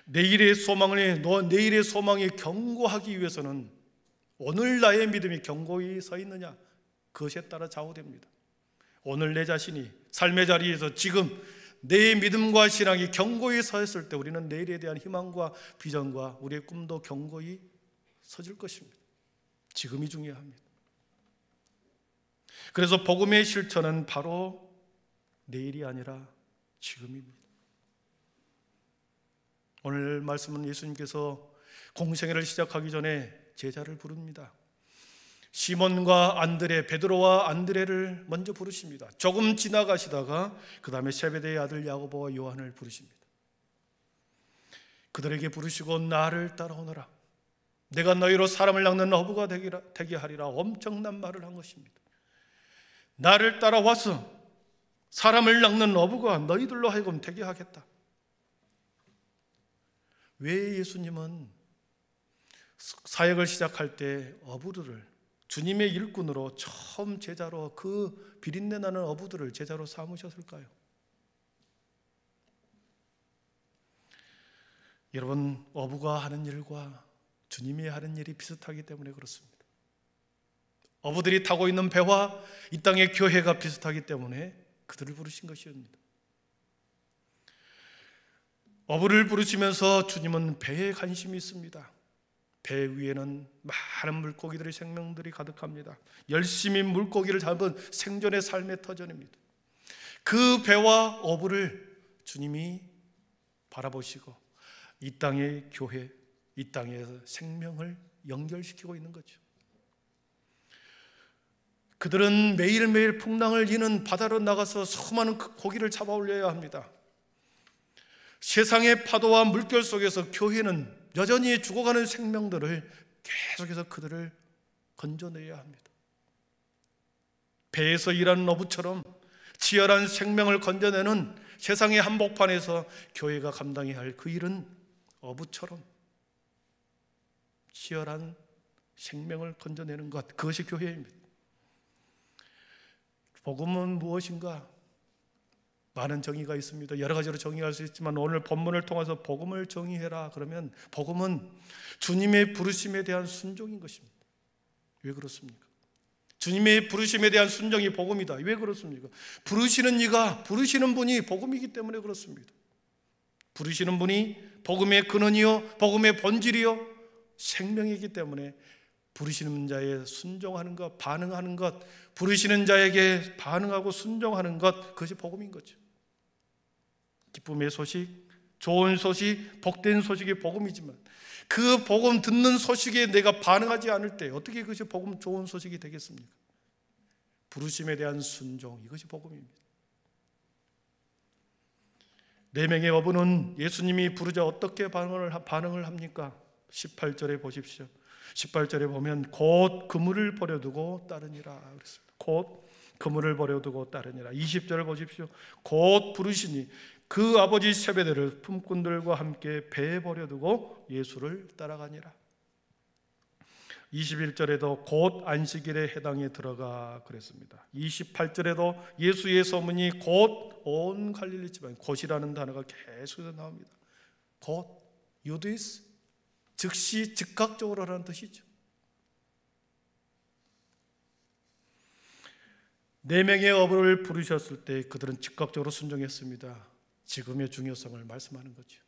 내일의 소망이 견고하기 위해서는 오늘 나의 믿음이 견고히 서 있느냐, 그것에 따라 좌우됩니다. 오늘 내 자신이 삶의 자리에서 지금 내 믿음과 신앙이 견고히 서 있을 때 우리는 내일에 대한 희망과 비전과 우리의 꿈도 견고히 서질 것입니다. 지금이 중요합니다. 그래서 복음의 실천은 바로 내일이 아니라 지금입니다. 오늘 말씀은 예수님께서 공생애를 시작하기 전에 제자를 부릅니다. 시몬과 안드레, 베드로와 안드레를 먼저 부르십니다. 조금 지나가시다가 그 다음에 세베대의 아들 야고보와 요한을 부르십니다. 그들에게 부르시고 나를 따라오너라. 내가 너희로 사람을 낚는 어부가 되게 하리라 엄청난 말을 한 것입니다. 나를 따라와서 사람을 낚는 어부가 너희들로 하여금 되게 하겠다. 왜 예수님은 사역을 시작할 때 어부들을 주님의 일꾼으로 처음 제자로 그 비린내 나는 어부들을 제자로 삼으셨을까요? 여러분, 어부가 하는 일과 주님이 하는 일이 비슷하기 때문에 그렇습니다. 어부들이 타고 있는 배와 이 땅의 교회가 비슷하기 때문에 그들을 부르신 것이옵니다. 어부를 부르시면서 주님은 배에 관심이 있습니다. 배 위에는 많은 물고기들의 생명들이 가득합니다. 열심히 물고기를 잡은 생존의 삶의 터전입니다. 그 배와 어부를 주님이 바라보시고 이 땅의 교회, 이 땅의 생명을 연결시키고 있는 거죠. 그들은 매일매일 풍랑을 이는 바다로 나가서 수많은 고기를 잡아 올려야 합니다. 세상의 파도와 물결 속에서 교회는 여전히 죽어가는 생명들을 계속해서 그들을 건져내야 합니다. 배에서 일하는 어부처럼 치열한 생명을 건져내는 세상의 한복판에서 교회가 감당해야 할 그 일은 어부처럼 치열한 생명을 건져내는 것, 그것이 교회입니다. 복음은 무엇인가? 많은 정의가 있습니다. 여러 가지로 정의할 수 있지만 오늘 본문을 통해서 복음을 정의해라 그러면 복음은 주님의 부르심에 대한 순종인 것입니다. 왜 그렇습니까? 주님의 부르심에 대한 순종이 복음이다. 왜 그렇습니까? 부르시는 이가, 부르시는 분이 복음이기 때문에 그렇습니다. 부르시는 분이 복음의 근원이요 복음의 본질이요 생명이기 때문에 부르시는 자에 순종하는 것, 반응하는 것, 부르시는 자에게 반응하고 순종하는 것, 그것이 복음인 거죠. 기쁨의 소식, 좋은 소식, 복된 소식이 복음이지만 그 복음 듣는 소식에 내가 반응하지 않을 때 어떻게 그것이 복음 좋은 소식이 되겠습니까? 부르심에 대한 순종, 이것이 복음입니다. 4명의 어부는 예수님이 부르자 어떻게 반응을 합니까? 18절에 보십시오. 18절에 보면 곧 그물을 버려두고 따르니라 그랬습니다. 곧 그물을 버려두고 따르니라. 20절을 보십시오. 곧 부르시니 그 아버지 세베대를 품꾼들과 함께 배에 버려두고 예수를 따라가니라. 21절에도 곧 안식일에 해당에 들어가 그랬습니다. 28절에도 예수의 소문이 곧 온 갈릴리 지방, 곧이라는 단어가 계속해서 나옵니다. 곧, 유디스, 즉시 즉각적으로라는 뜻이죠. 4명의 어부를 부르셨을 때 그들은 즉각적으로 순종했습니다. 지금의 중요성을 말씀하는 거죠.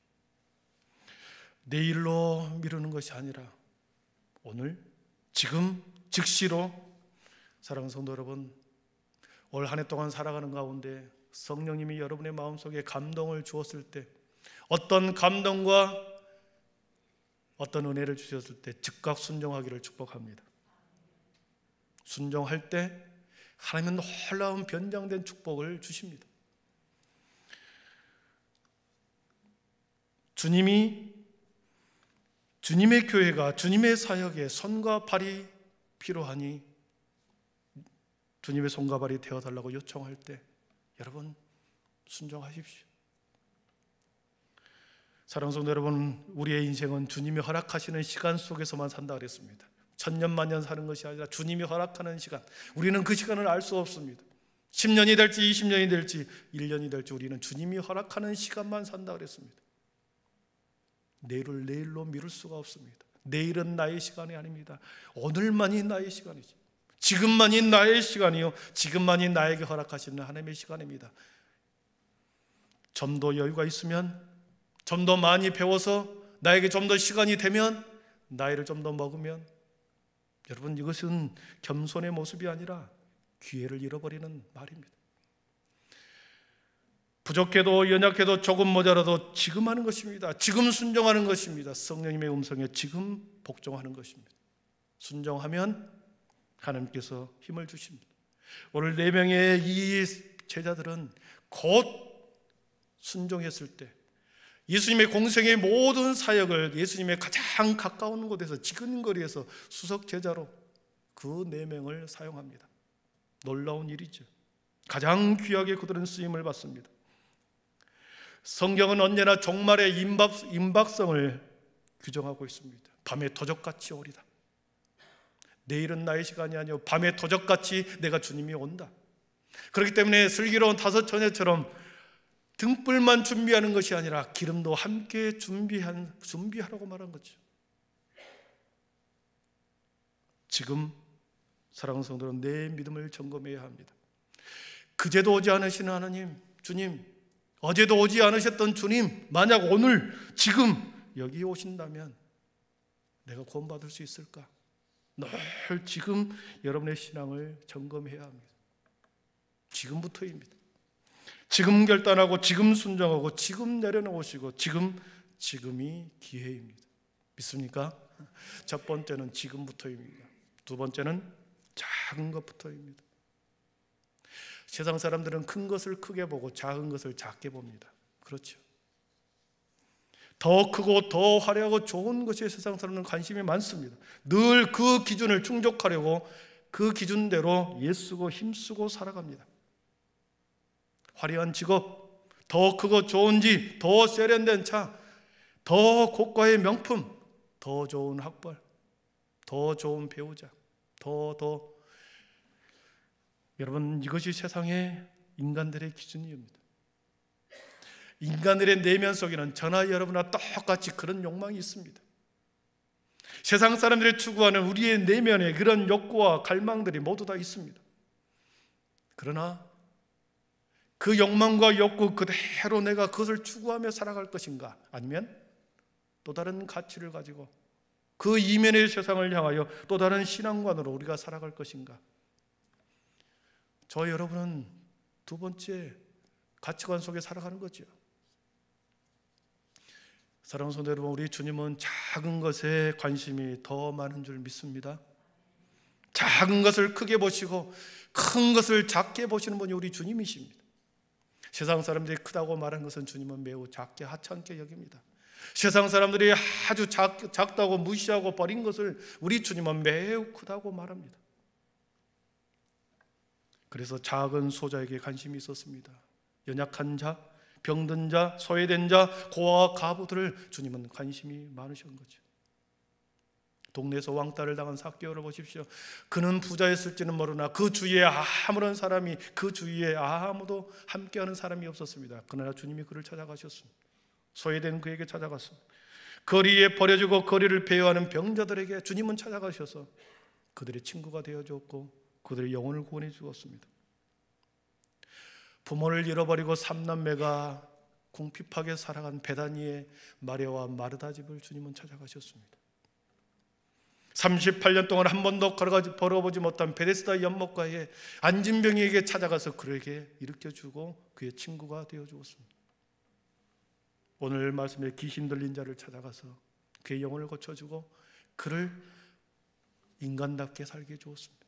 내일로 미루는 것이 아니라 오늘, 지금, 즉시로. 사랑하는 성도 여러분, 올 한 해 동안 살아가는 가운데 성령님이 여러분의 마음속에 감동을 주었을 때, 어떤 감동과 어떤 은혜를 주셨을 때 즉각 순종하기를 축복합니다. 순종할 때 하나님은 놀라운 변장된 축복을 주십니다. 주님의 교회가 주님의 사역에 손과 발이 필요하니 주님의 손과 발이 되어달라고 요청할 때 여러분 순종하십시오. 사랑하는 성도 여러분, 우리의 인생은 주님이 허락하시는 시간 속에서만 산다 그랬습니다. 천년만년 사는 것이 아니라 주님이 허락하는 시간, 우리는 그 시간을 알 수 없습니다. 10년이 될지 20년이 될지 1년이 될지 우리는 주님이 허락하는 시간만 산다 그랬습니다. 내일을 내일로 미룰 수가 없습니다. 내일은 나의 시간이 아닙니다. 오늘만이 나의 시간이죠. 지금만이 나의 시간이요, 지금만이 나에게 허락하시는 하나님의 시간입니다. 좀 더 여유가 있으면, 좀 더 많이 배워서 나에게 좀 더 시간이 되면, 나이를 좀 더 먹으면, 여러분 이것은 겸손의 모습이 아니라 기회를 잃어버리는 말입니다. 부족해도 연약해도 조금 모자라도 지금 하는 것입니다. 지금 순종하는 것입니다. 성령님의 음성에 지금 복종하는 것입니다. 순종하면 하나님께서 힘을 주십니다. 오늘 4명의 이 제자들은 곧 순종했을 때 예수님의 공생의 모든 사역을 예수님의 가장 가까운 곳에서 지근거리에서 수석 제자로 그 4명을 사용합니다. 놀라운 일이죠. 가장 귀하게 그들은 쓰임을 받습니다. 성경은 언제나 종말의 임박성을 규정하고 있습니다. 밤에 도적같이 오리다. 내일은 나의 시간이 아니요 밤에 도적같이 내가 주님이 온다. 그렇기 때문에 슬기로운 5 처녀처럼 등불만 준비하는 것이 아니라 기름도 함께 준비하라고 말한 거죠. 지금 사랑하는 성도는 내 믿음을 점검해야 합니다. 그제도 오지 않으시는 하나님, 주님, 어제도 오지 않으셨던 주님, 만약 오늘 지금 여기 오신다면 내가 구원받을 수 있을까? 늘 지금 여러분의 신앙을 점검해야 합니다. 지금부터입니다. 지금 결단하고 지금 순종하고 지금 내려놓으시고 지금이 기회입니다. 믿습니까? 첫 번째는 지금부터입니다. 두 번째는 작은 것부터입니다. 세상 사람들은 큰 것을 크게 보고 작은 것을 작게 봅니다. 그렇죠. 더 크고 더 화려하고 좋은 것에 세상 사람들은 관심이 많습니다. 늘 그 기준을 충족하려고 그 기준대로 애쓰고 힘쓰고 살아갑니다. 화려한 직업, 더 크고 좋은 집, 더 세련된 차, 더 고가의 명품, 더 좋은 학벌, 더 좋은 배우자, 더 여러분, 이것이 세상의 인간들의 기준입니다. 인간들의 내면 속에는 저나 여러분과 똑같이 그런 욕망이 있습니다. 세상 사람들이 추구하는 우리의 내면에 그런 욕구와 갈망들이 모두 다 있습니다. 그러나 그 욕망과 욕구 그대로 내가 그것을 추구하며 살아갈 것인가? 아니면 또 다른 가치를 가지고 그 이면의 세상을 향하여 또 다른 신앙관으로 우리가 살아갈 것인가? 저 여러분은 두 번째 가치관 속에 살아가는 거죠. 사랑하는 성도 여러분, 우리 주님은 작은 것에 관심이 더 많은 줄 믿습니다. 작은 것을 크게 보시고 큰 것을 작게 보시는 분이 우리 주님이십니다. 세상 사람들이 크다고 말하는 것은 주님은 매우 작게 하찮게 여깁니다. 세상 사람들이 아주 작다고 무시하고 버린 것을 우리 주님은 매우 크다고 말합니다. 그래서 작은 소자에게 관심이 있었습니다. 연약한 자, 병든 자, 소외된 자, 고아와 가부들을 주님은 관심이 많으신 거죠. 동네에서 왕따를 당한 삭개오를 보십시오. 그는 부자였을지는 모르나 그 주위에 아무런 사람이, 그 주위에 아무도 함께하는 사람이 없었습니다. 그러나 주님이 그를 찾아가셨습니다. 소외된 그에게 찾아갔습니다. 거리에 버려지고 거리를 배회하는 병자들에게 주님은 찾아가셔서 그들의 친구가 되어주었고 그들의 영혼을 구원해 주었습니다. 부모를 잃어버리고 3남매가 궁핍하게 살아간 베다니의 마리아와 마르다 집을 주님은 찾아가셨습니다. 38년 동안 한 번도 걸어보지 못한 베데스다 연못가에 안진병에게 찾아가서 그에게 일으켜주고 그의 친구가 되어주었습니다. 오늘 말씀에 귀신 들린 자를 찾아가서 그의 영혼을 고쳐주고 그를 인간답게 살게 해주었습니다.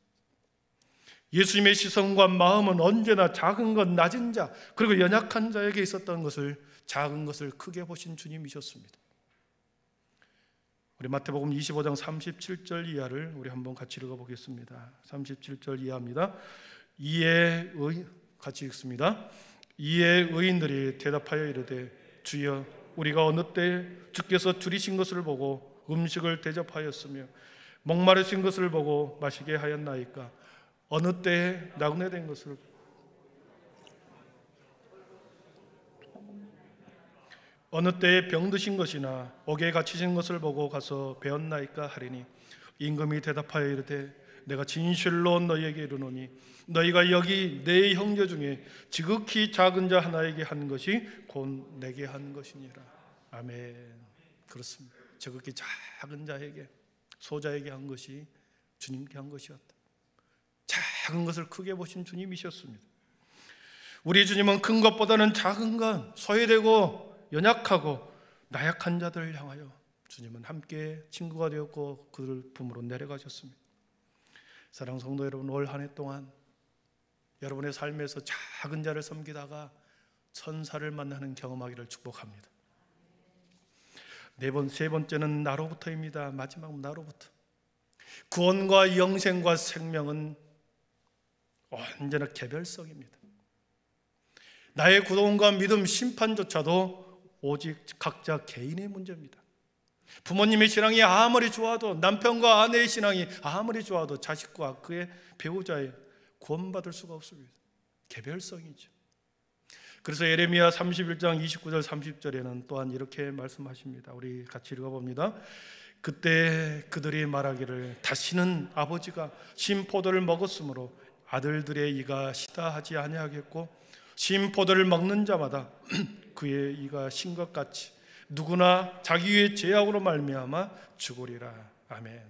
예수님의 시선과 마음은 언제나 작은 것, 낮은 자, 그리고 연약한 자에게 있었던 것을, 작은 것을 크게 보신 주님이셨습니다. 우리 마태복음 25장 37절 이하를 우리 한번 같이 읽어보겠습니다. 37절 이하입니다. 같이 읽습니다. 이에 의인들이 대답하여 이르되 주여 우리가 어느 때 주께서 줄이신 것을 보고 음식을 대접하였으며 목마르신 것을 보고 마시게 하였나이까? 어느 때에 나그네된 것을 어느 때에 병드신 것이나 옥에 갇히신 것을 보고 가서 배웠나이까 하리니 임금이 대답하여 이르되 내가 진실로 너희에게 이르노니 너희가 여기 내 형제 중에 지극히 작은 자 하나에게 한 것이 곧 내게 한 것이니라. 아멘. 그렇습니다. 지극히 작은 자에게, 소자에게 한 것이 주님께 한 것이었다. 작은 것을 크게 보신 주님이셨습니다. 우리 주님은 큰 것보다는 작은 것, 소외되고 연약하고 나약한 자들을 향하여 주님은 함께 친구가 되었고 그들 품으로 내려가셨습니다. 사랑하는 성도 여러분, 올 한 해 동안 여러분의 삶에서 작은 자를 섬기다가 천사를 만나는 경험하기를 축복합니다. 세 번째는 나로부터입니다. 마지막 나로부터. 구원과 영생과 생명은 언제나 개별성입니다. 나의 구원과 믿음, 심판조차도 오직 각자 개인의 문제입니다. 부모님의 신앙이 아무리 좋아도, 남편과 아내의 신앙이 아무리 좋아도 자식과 그의 배우자의 구원받을 수가 없습니다. 개별성이죠. 그래서 예레미야 31장 29절 30절에는 또한 이렇게 말씀하십니다. 우리 같이 읽어봅니다. 그때 그들이 말하기를 다시는 아버지가 신포도를 먹었으므로 아들들의 이가 시다 하지 아니하겠고 신포도를 먹는 자마다 그의 이가 신 것 같이 누구나 자기의 죄악으로 말미암아 죽으리라. 아멘.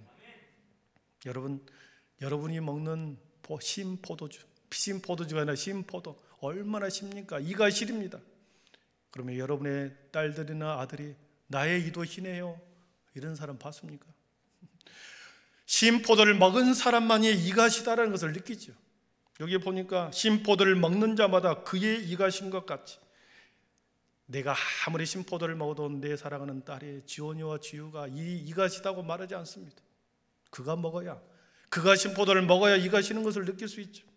여러분이 먹는 신포도주가 아니라 신포도 얼마나 쉽니까? 이가 시립니다. 그러면 여러분의 딸들이나 아들이 나의 이도 시네요, 이런 사람 봤습니까? 신포도를 먹은 사람만이 이가 시다라는 것을 느끼죠. 여기 보니까 신포도를 먹는 자마다 그의 이가 신 것 같이, 내가 아무리 신포도를 먹어도 내 사랑하는 딸의 지원이와 지우가 이가 시다고 말하지 않습니다. 그가 신포도를 먹어야 이가 시는 것을 느낄 수 있죠.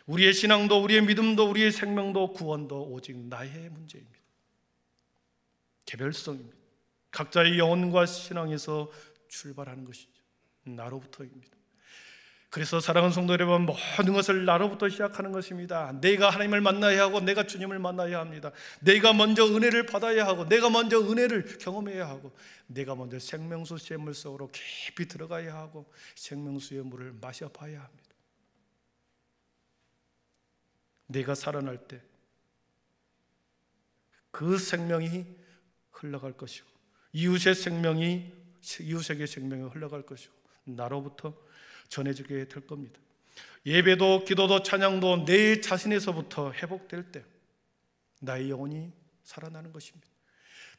우리의 신앙도, 우리의 믿음도, 우리의 생명도, 구원도 오직 나의 문제입니다. 개별성입니다. 각자의 영혼과 신앙에서 출발하는 것이죠. 나로부터입니다. 그래서 사랑하는 성도 여러분, 모든 것을 나로부터 시작하는 것입니다. 내가 하나님을 만나야 하고 내가 주님을 만나야 합니다. 내가 먼저 은혜를 받아야 하고 내가 먼저 은혜를 경험해야 하고 내가 먼저 생명수 샘물 속으로 깊이 들어가야 하고 생명수의 물을 마셔봐야 합니다. 내가 살아날 때 그 생명이 흘러갈 것이고 이웃에게 생명이 흘러갈 것이고 나로부터 전해지게 될 겁니다. 예배도 기도도 찬양도 내 자신에서부터 회복될 때 나의 영혼이 살아나는 것입니다.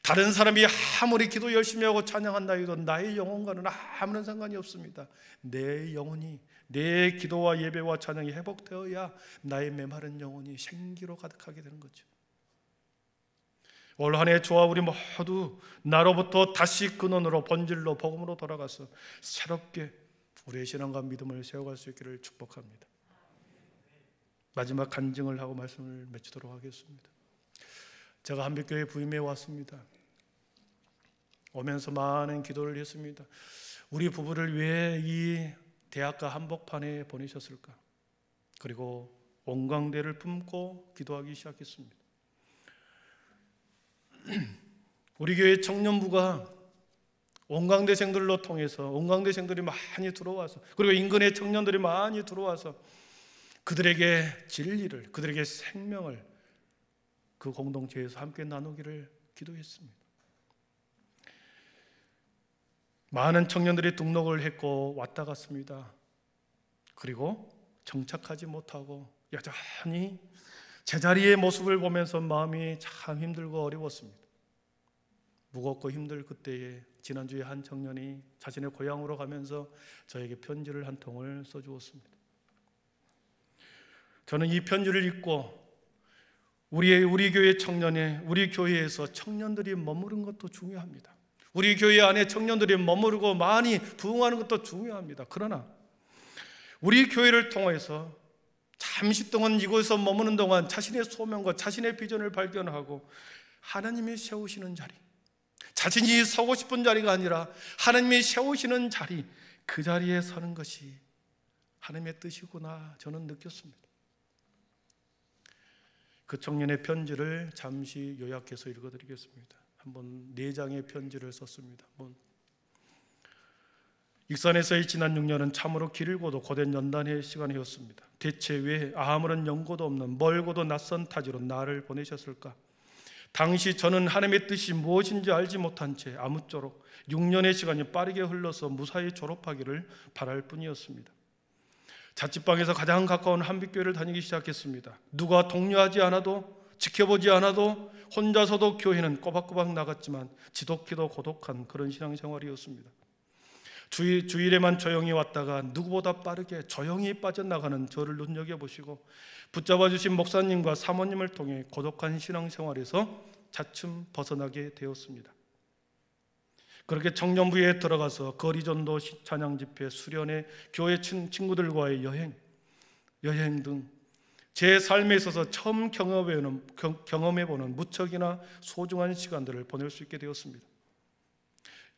다른 사람이 아무리 기도 열심히 하고 찬양한다 해도 나의 영혼과는 아무런 상관이 없습니다. 내 영혼이, 내 기도와 예배와 찬양이 회복되어야 나의 메마른 영혼이 생기로 가득하게 되는 거죠. 올 한 해 저와 우리 모두 나로부터 다시 근원으로, 본질로, 복음으로 돌아가서 새롭게 우리의 신앙과 믿음을 세워갈 수 있기를 축복합니다. 마지막 간증을 하고 말씀을 맺도록 하겠습니다. 제가 한빛교회 부임해 왔습니다. 오면서 많은 기도를 했습니다. 우리 부부를 왜 이 대학가 한복판에 보내셨을까? 그리고 온광대를 품고 기도하기 시작했습니다. 우리 교회 청년부가 온광대생들로 통해서 온광대생들이 많이 들어와서, 그리고 인근의 청년들이 많이 들어와서 그들에게 진리를, 그들에게 생명을 그 공동체에서 함께 나누기를 기도했습니다. 많은 청년들이 등록을 했고 왔다 갔습니다. 그리고 정착하지 못하고 여전히 제자리의 모습을 보면서 마음이 참 힘들고 어려웠습니다. 무겁고 힘들 그때에 지난주에 한 청년이 자신의 고향으로 가면서 저에게 편지를 한 통을 써주었습니다. 저는 이 편지를 읽고 우리 교회 청년의, 우리 교회에서 청년들이 머무른 것도 중요합니다. 우리 교회 안에 청년들이 머무르고 많이 부흥하는 것도 중요합니다. 그러나 우리 교회를 통해서 잠시 동안 이곳에서 머무는 동안 자신의 소명과 자신의 비전을 발견하고 하나님이 세우시는 자리, 자신이 서고 싶은 자리가 아니라 하나님이 세우시는 자리, 그 자리에 서는 것이 하나님의 뜻이구나 저는 느꼈습니다. 그 청년의 편지를 잠시 요약해서 읽어드리겠습니다. 한번 4장의 편지를 썼습니다. 익산에서의 지난 6년은 참으로 길고도 고된 연단의 시간이었습니다. 대체 왜 아무런 연고도 없는 멀고도 낯선 타지로 나를 보내셨을까? 당시 저는 하나님의 뜻이 무엇인지 알지 못한 채 아무쪼록 6년의 시간이 빠르게 흘러서 무사히 졸업하기를 바랄 뿐이었습니다. 자취방에서 가장 가까운 한빛교회를 다니기 시작했습니다. 누가 독려하지 않아도, 지켜보지 않아도 혼자서도 교회는 꼬박꼬박 나갔지만 지독히도 고독한 그런 신앙생활이었습니다. 주일에만 조용히 왔다가 누구보다 빠르게 조용히 빠져나가는 저를 눈여겨보시고 붙잡아 주신 목사님과 사모님을 통해 고독한 신앙생활에서 차츰 벗어나게 되었습니다. 그렇게 청년부에 들어가서 거리전도, 찬양 집회, 수련회, 교회 친구들과의 여행 등 제 삶에 있어서 처음 경험해보는 무척이나 소중한 시간들을 보낼 수 있게 되었습니다.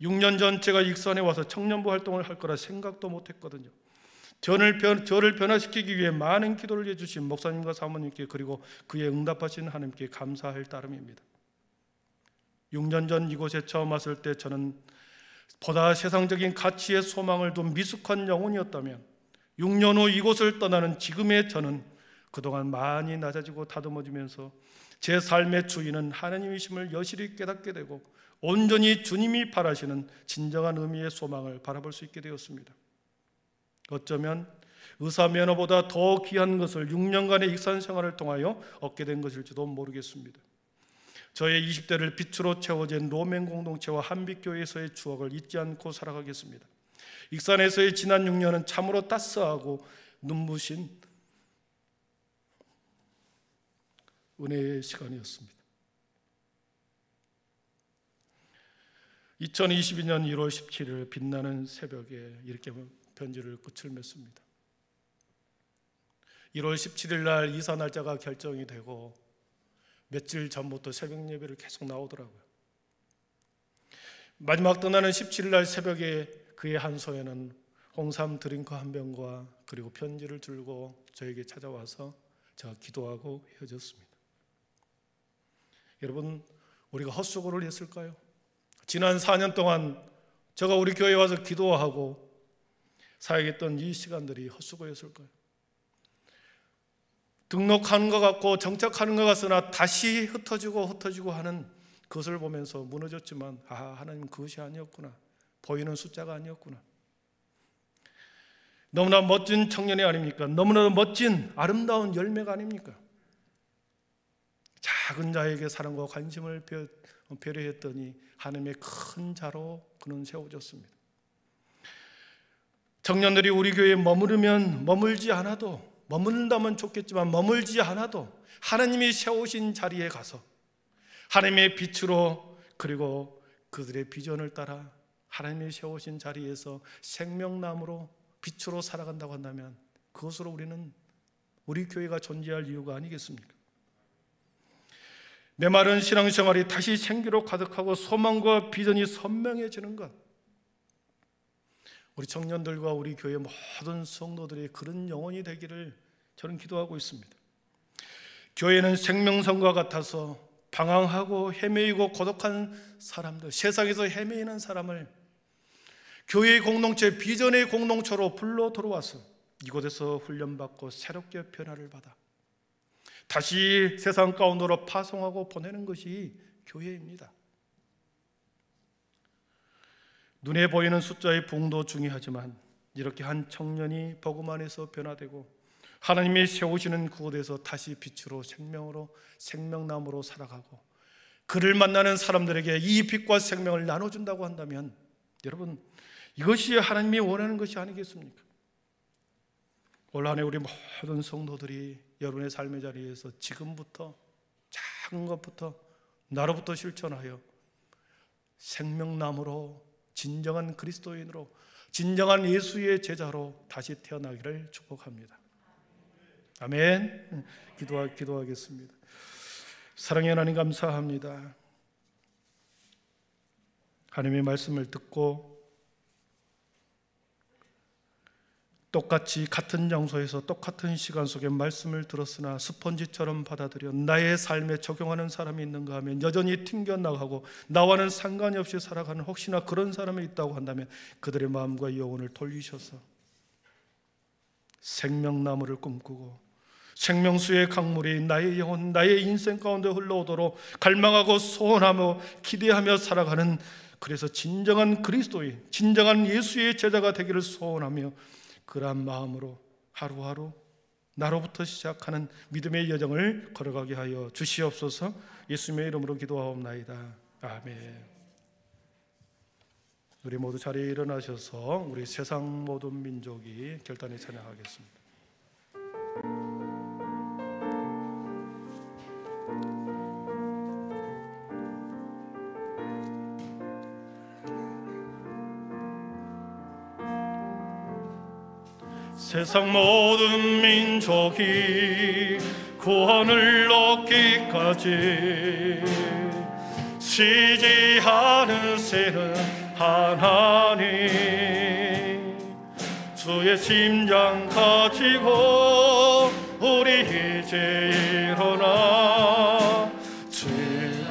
6년 전 제가 익산에 와서 청년부 활동을 할 거라 생각도 못했거든요. 저를 변화시키기 위해 많은 기도를 해주신 목사님과 사모님께, 그리고 그에 응답하신 하나님께 감사할 따름입니다. 6년 전 이곳에 처음 왔을 때 저는 보다 세상적인 가치에 소망을 둔 미숙한 영혼이었다면, 6년 후 이곳을 떠나는 지금의 저는 그동안 많이 낮아지고 다듬어지면서 제 삶의 주인은 하나님이심을 여실히 깨닫게 되고 온전히 주님이 바라시는 진정한 의미의 소망을 바라볼 수 있게 되었습니다. 어쩌면 의사 면허보다 더 귀한 것을 6년간의 익산 생활을 통하여 얻게 된 것일지도 모르겠습니다. 저의 20대를 빛으로 채워진 로맨 공동체와 한빛교회에서의 추억을 잊지 않고 살아가겠습니다. 익산에서의 지난 6년은 참으로 따스하고 눈부신 은혜의 시간이었습니다. 2022년 1월 17일 빛나는 새벽에 이렇게 편지를 끝을 맺습니다. 1월 17일 날 이사 날짜가 결정이 되고 며칠 전부터 새벽 예배를 계속 나오더라고요. 마지막 떠나는 17일 날 새벽에 그의 한 소에는 홍삼 드링크 한 병과 그리고 편지를 들고 저에게 찾아와서 제가 기도하고 헤어졌습니다. 여러분, 우리가 헛수고를 했을까요? 지난 4년 동안 제가 우리 교회에 와서 기도하고 사역했던 이 시간들이 헛수고였을까요? 등록하는 것 같고 정착하는 것 같으나 다시 흩어지고 하는 그것을 보면서 무너졌지만, 하나님 그것이 아니었구나, 보이는 숫자가 아니었구나. 너무나 멋진 청년이 아닙니까? 너무나 멋진 아름다운 열매가 아닙니까? 작은 자에게 사랑과 관심을 배려했더니 하나님의 큰 자로 그는 세워졌습니다. 청년들이 우리 교회에 머물지 않아도, 머문다면 좋겠지만 머물지 않아도 하나님이 세우신 자리에 가서 하나님의 빛으로, 그리고 그들의 비전을 따라 하나님이 세우신 자리에서 생명나무로 빛으로 살아간다고 한다면, 그것으로 우리는 우리 교회가 존재할 이유가 아니겠습니까? 메마른 신앙생활이 다시 생기로 가득하고 소망과 비전이 선명해지는 것, 우리 청년들과 우리 교회 모든 성도들이 그런 영혼이 되기를 저는 기도하고 있습니다. 교회는 생명선과 같아서 방황하고 헤매이고 고독한 사람들, 세상에서 헤매이는 사람을 교회의 공동체, 비전의 공동체로 불러 들어와서 이곳에서 훈련받고 새롭게 변화를 받아 다시 세상 가운데로 파송하고 보내는 것이 교회입니다. 눈에 보이는 숫자의 부흥도 중요하지만 이렇게 한 청년이 복음 안에서 변화되고 하나님이 세우시는 그곳에서 다시 빛으로 생명으로, 생명나무로 살아가고 그를 만나는 사람들에게 이 빛과 생명을 나눠준다고 한다면, 여러분, 이것이 하나님이 원하는 것이 아니겠습니까? 올 한 해 우리 모든 성도들이 여러분의 삶의 자리에서 지금부터 작은 것부터 나로부터 실천하여 생명나무로, 진정한 그리스도인으로, 진정한 예수의 제자로 다시 태어나기를 축복합니다. 아멘. 기도하겠습니다. 사랑의 하나님, 감사합니다. 하나님의 말씀을 듣고 똑같이 같은 장소에서 똑같은 시간 속에 말씀을 들었으나 스펀지처럼 받아들여 나의 삶에 적용하는 사람이 있는가 하면 여전히 튕겨나가고 나와는 상관이 없이 살아가는 혹시나 그런 사람이 있다고 한다면 그들의 마음과 영혼을 돌리셔서 생명나무를 꿈꾸고 생명수의 강물이 나의 영혼, 나의 인생 가운데 흘러오도록 갈망하고 소원하며 기대하며 살아가는, 그래서 진정한 그리스도인, 진정한 예수의 제자가 되기를 소원하며 그러한 마음으로 하루하루 나로부터 시작하는 믿음의 여정을 걸어가게 하여 주시옵소서. 예수님의 이름으로 기도하옵나이다. 아멘. 우리 모두 자리에 일어나셔서 우리 세상 모든 민족이 결단에 찬양하겠습니다. 세상 모든 민족이 구원을 얻기까지 쉬지 않으시는 하나님, 주의 심장 가지고 우리 이제 일어나 주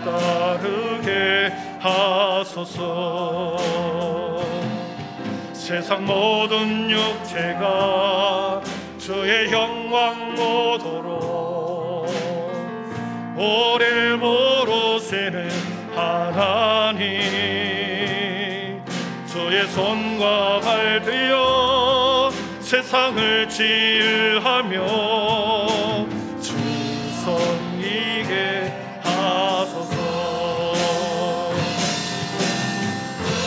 따르게 하소서. 세상 모든 육체가 주의 영광 보도록 오래 모르시는 하나님, 주의 손과 발 되어 세상을 지으하며 충성이게 하소서.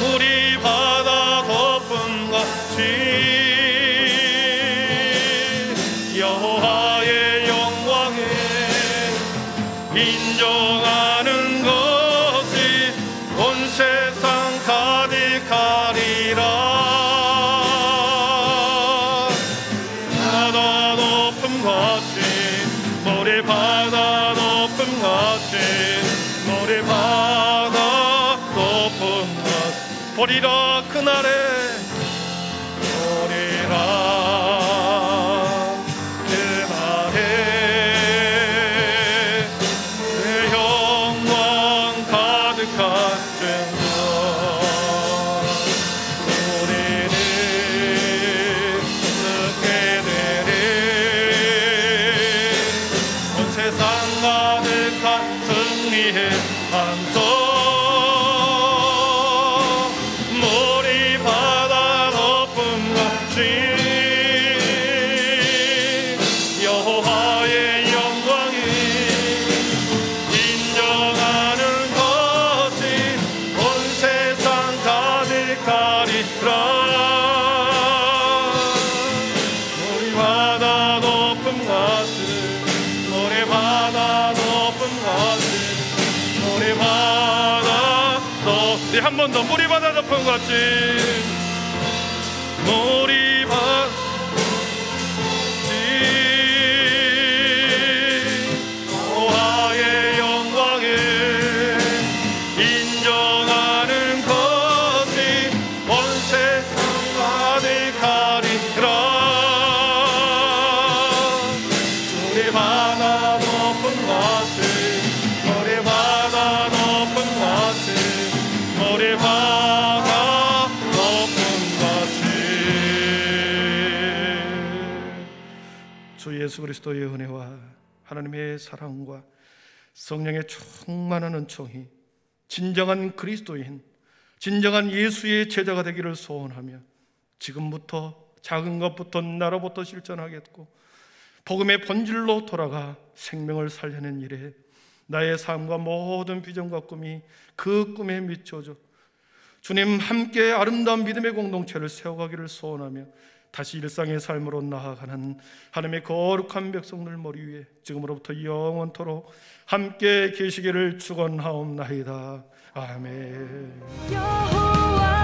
우리 바다 덮음 같이 여호와의 영광을 인정하는 것이 온 세상 가득하리라. 바다 높음 같이 모래 바다 높음 같이 모래 바다 높음 같이 보리라 그날에 보리라 한 번 더 물이 바다 덮은 같이 물이 바다 여호와의 영광을 인정하는 것이 온 세상 가득하리라. 물이 바다 덮은 같이 물이 바다 덮은 같이 모래 바다 높은 같이. 주 예수 그리스도의 은혜와 하나님의 사랑과 성령의 충만한 은총이 진정한 그리스도인, 진정한 예수의 제자가 되기를 소원하며 지금부터 작은 것부터 나로부터 실천하겠고 복음의 본질로 돌아가 생명을 살려낸 일에 나의 삶과 모든 비전과 꿈이 그 꿈에 미쳐져 주님 함께 아름다운 믿음의 공동체를 세워가기를 소원하며 다시 일상의 삶으로 나아가는 하나님의 거룩한 백성들 머리 위에 지금으로부터 영원토록 함께 계시기를 축원하옵나이다. 아멘. 여호와